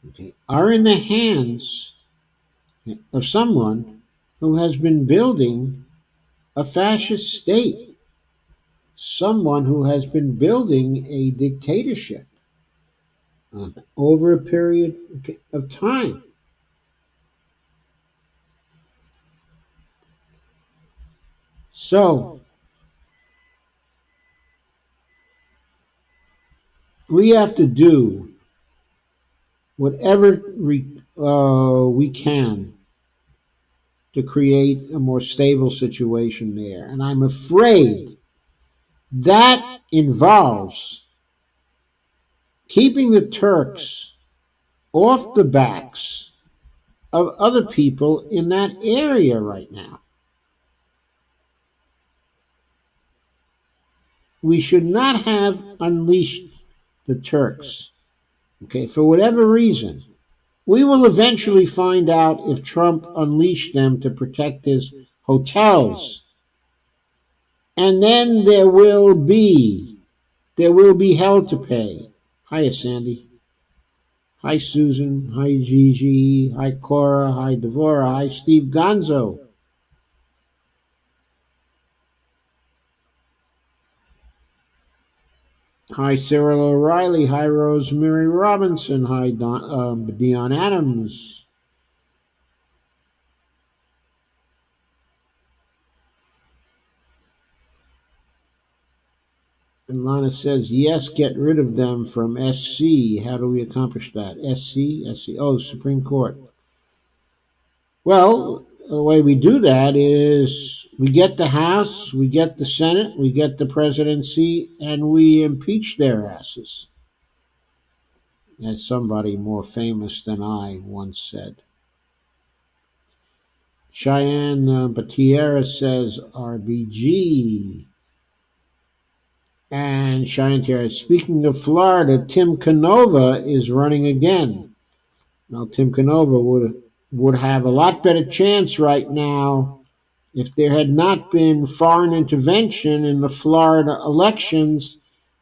okay, are in the hands of someone who has been building a fascist state, someone who has been building a dictatorship over a period, okay, of time. So we have to do whatever we can to create a more stable situation there. And I'm afraid that involves keeping the Turks off the backs of other people in that area right now. We should not have unleashed the Turks, okay, for whatever reason. We will eventually find out if Trump unleashed them to protect his hotels. And then there will be hell to pay. Hiya, Sandy. Hi, Susan. Hi, Gigi. Hi, Cora. Hi, Devora. Hi, Steve Gonzo. Hi, Cyril O'Reilly. Hi, Rosemary Robinson. Hi, Dion Adams. And Lana says, yes, get rid of them from SC. How do we accomplish that? SC? SC. Oh, Supreme Court. Well, the way we do that is we get the House, we get the Senate, we get the presidency, and we impeach their asses, as somebody more famous than I once said. Cheyenne Batiera says RBG. And Cheyenne Batiera, speaking of Florida, Tim Canova is running again. Now, Tim Canova would have a lot better chance right now if there had not been foreign intervention in the Florida elections,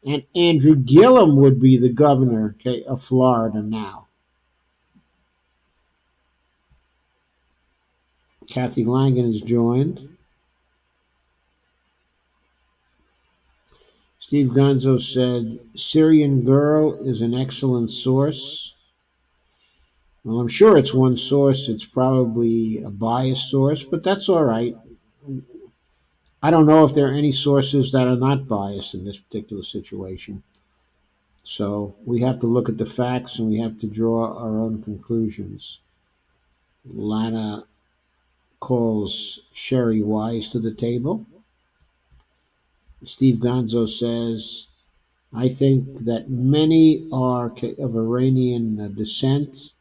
and Andrew Gillum would be the governor, okay, of Florida now. Kathy Langan has joined. Steve Gonzo said, Syrian Girl is an excellent source. Well, I'm sure it's one source. It's probably a biased source, but that's all right. I don't know if there are any sources that are not biased in this particular situation. So we have to look at the facts and we have to draw our own conclusions. Lana calls Sherry Wise to the table. Steve Gonzo says, I think that many are of Iranian descent,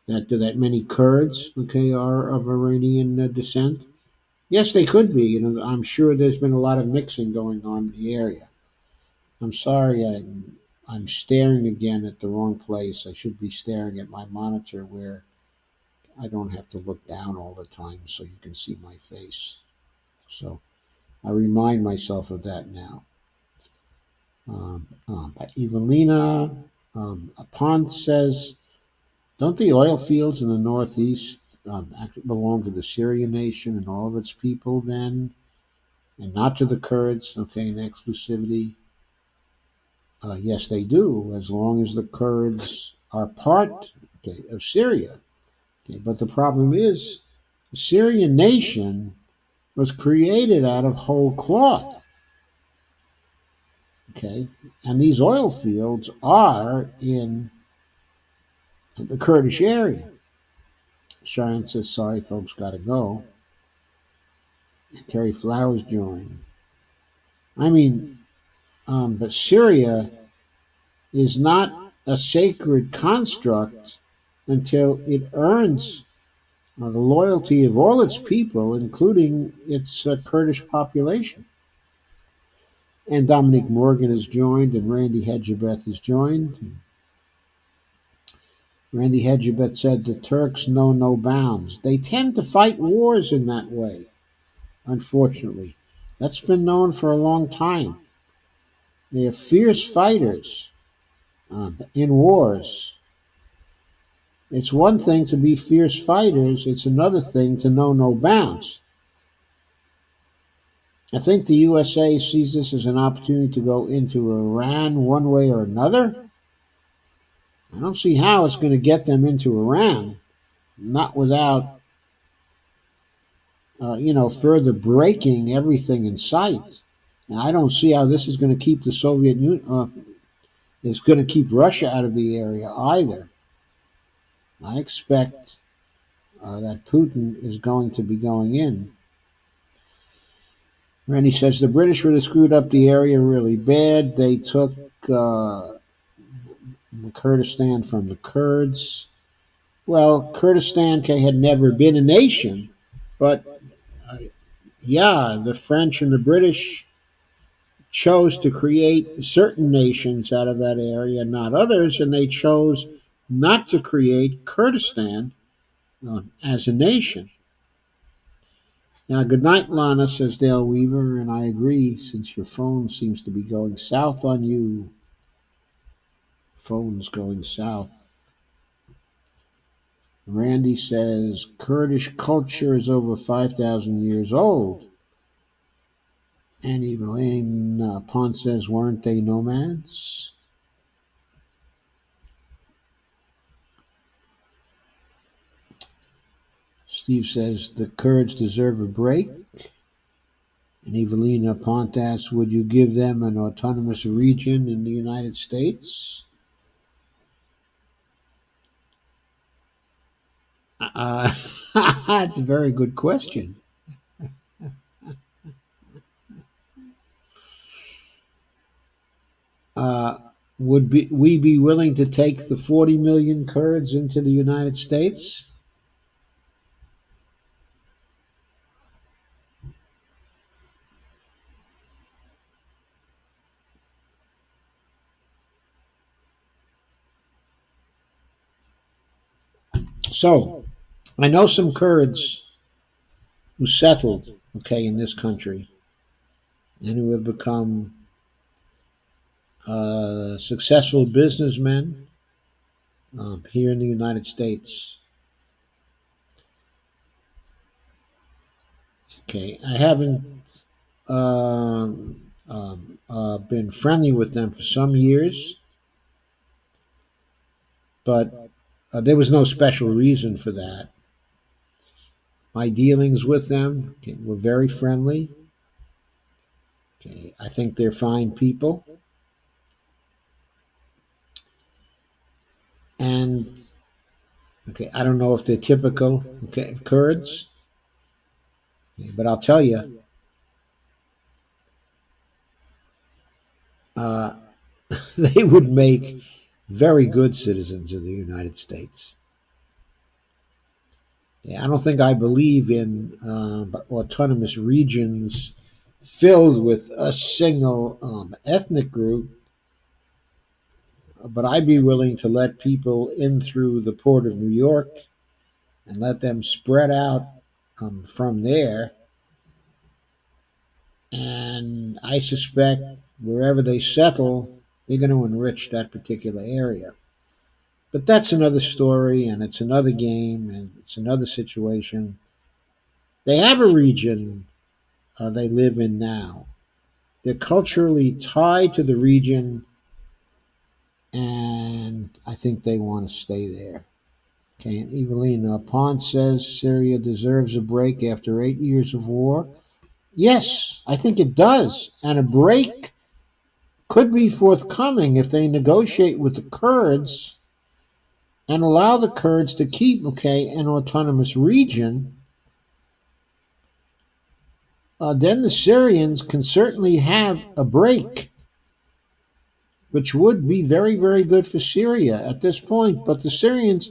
that many Kurds, okay, are of Iranian descent. Yes, they could be. I'm sure there's been a lot of mixing going on in the area. I'm sorry, I'm staring again at the wrong place. I should be staring at my monitor where I don't have to look down all the time so you can see my face. So I remind myself of that now. Evelina Apont says, don't the oil fields in the Northeast belong to the Syrian nation and all of its people then, and not to the Kurds, okay, in exclusivity? Yes, they do, as long as the Kurds are part, okay, of Syria. Okay, but the problem is, the Syrian nation was created out of whole cloth. Okay, and these oil fields are in the Kurdish area. Cheyenne says, sorry, folks, got to go. And Terry Flowers joined. I mean, but Syria is not a sacred construct until it earns the loyalty of all its people, including its Kurdish population. And Dominic Morgan has joined, and Randy Hedgebeth has joined. Randy Hedgebeth said, the Turks know no bounds. They tend to fight wars in that way, unfortunately. That's been known for a long time. They are fierce fighters in wars. It's one thing to be fierce fighters, it's another thing to know no bounds. I think the USA sees this as an opportunity to go into Iran one way or another. I don't see how it's going to get them into Iran, not without, further breaking everything in sight. Now, I don't see how this is going to keep the Soviet Union, is going to keep Russia out of the area either. I expect that Putin is going to be going in. Randy says the British really screwed up the area really bad. They took Kurdistan from the Kurds. Well, Kurdistan had never been a nation, but yeah, the French and the British chose to create certain nations out of that area, not others, and they chose not to create Kurdistan as a nation. Now, good night, Lana, says Dale Weaver, and I agree, since your phone seems to be going south on you. Phone's going south. Randy says Kurdish culture is over 5,000 years old. And Evelyn Pont says, weren't they nomads? Steve says the Kurds deserve a break. And Evelina Pont asks, would you give them an autonomous region in the United States? That's a very good question. Would we be willing to take the 40 million Kurds into the United States? So, I know some Kurds who settled, in this country and who have become successful businessmen here in the United States. I haven't been friendly with them for some years, but there was no special reason for that. My dealings with them were very friendly. I think they're fine people. And I don't know if they're typical Kurds, but I'll tell you, uh, they would make very good citizens of the United States. I don't think I believe in autonomous regions filled with a single ethnic group, but I'd be willing to let people in through the port of New York and let them spread out from there. And I suspect wherever they settle, they're going to enrich that particular area. But that's another story, and it's another game, and it's another situation. They have a region they live in now. They're culturally tied to the region, and I think they want to stay there. And Evelyn Pont says Syria deserves a break after 8 years of war. Yes, I think it does. And a break could be forthcoming if they negotiate with the Kurds and allow the Kurds to keep, an autonomous region. Then the Syrians can certainly have a break, which would be very, very good for Syria at this point. But the Syrians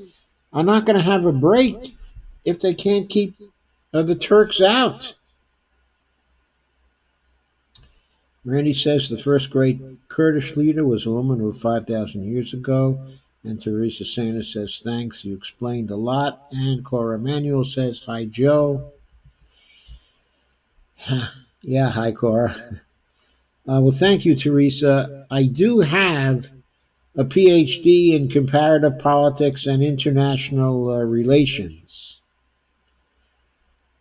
are not going to have a break if they can't keep the Turks out. Randy says the first great Kurdish leader was a woman who 5,000 years ago. And Teresa Sanders says, thanks, you explained a lot. And Cora Emanuel says, hi, Joe. Yeah, hi, Cora. Well, thank you, Teresa. I do have a PhD in comparative politics and international relations.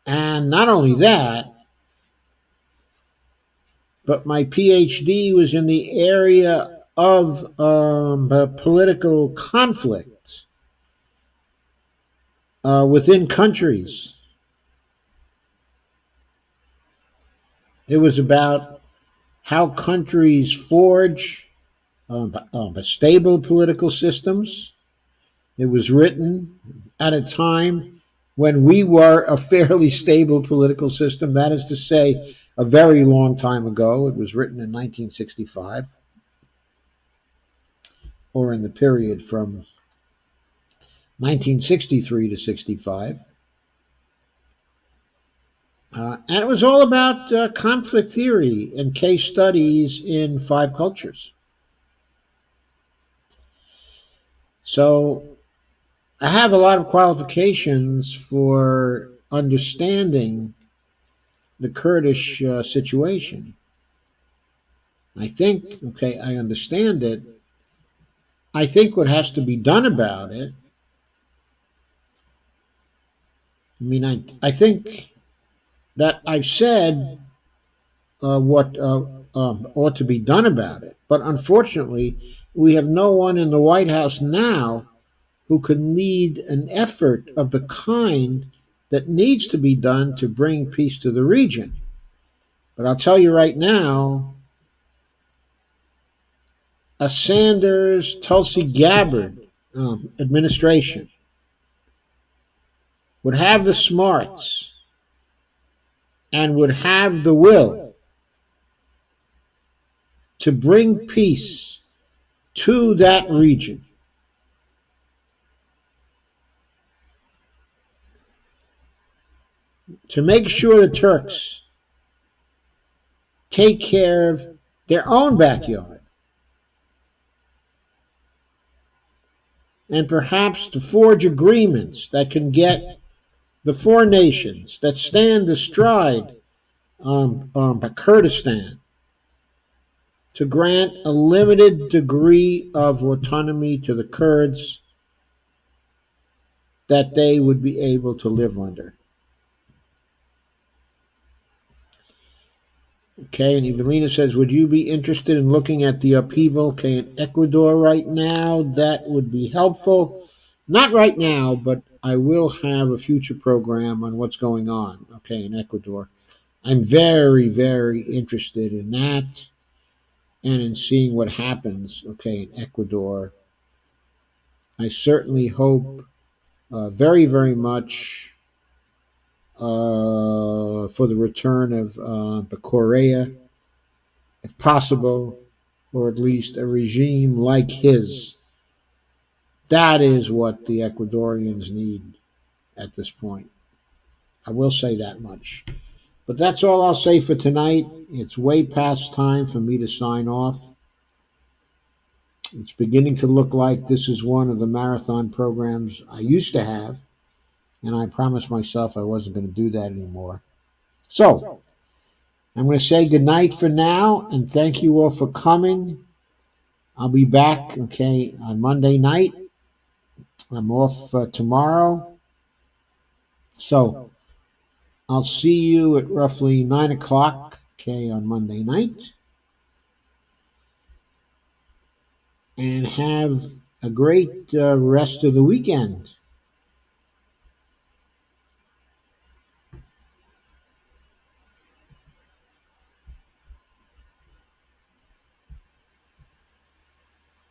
And not only that, but my PhD was in the area of political conflict within countries. It was about how countries forge stable political systems. It was written at a time when we were a fairly stable political system. That is to say, a very long time ago. It was written in 1965, or in the period from 1963 to 65. And it was all about conflict theory and case studies in 5 cultures. So I have a lot of qualifications for understanding the Kurdish situation. I think, okay, I understand it. I think what has to be done about it, I think that I've said what ought to be done about it. But unfortunately, we have no one in the White House now who can lead an effort of the kind that needs to be done to bring peace to the region. But I'll tell you right now, a Sanders Tulsi Gabbard administration would have the smarts and would have the will to bring peace to that region. To make sure the Turks take care of their own backyard, and perhaps to forge agreements that can get the 4 nations that stand astride Kurdistan to grant a limited degree of autonomy to the Kurds that they would be able to live under. Okay, and Evelina says, would you be interested in looking at the upheaval, okay, in Ecuador right now? That would be helpful. Not right now, but I will have a future program on what's going on, okay, in Ecuador. I'm very, very interested in that and in seeing what happens, okay, in Ecuador. I certainly hope very, very much for the return of the Correa, if possible, or at least a regime like his. That is what the Ecuadorians need at this point. I will say that much. But that's all I'll say for tonight. It's way past time for me to sign off. It's beginning to look like this is one of the marathon programs I used to have, and I promised myself I wasn't going to do that anymore. So, I'm going to say goodnight for now, and thank you all for coming. I'll be back, okay, on Monday night. I'm off tomorrow. So, I'll see you at roughly 9 o'clock, okay, on Monday night. And have a great rest of the weekend.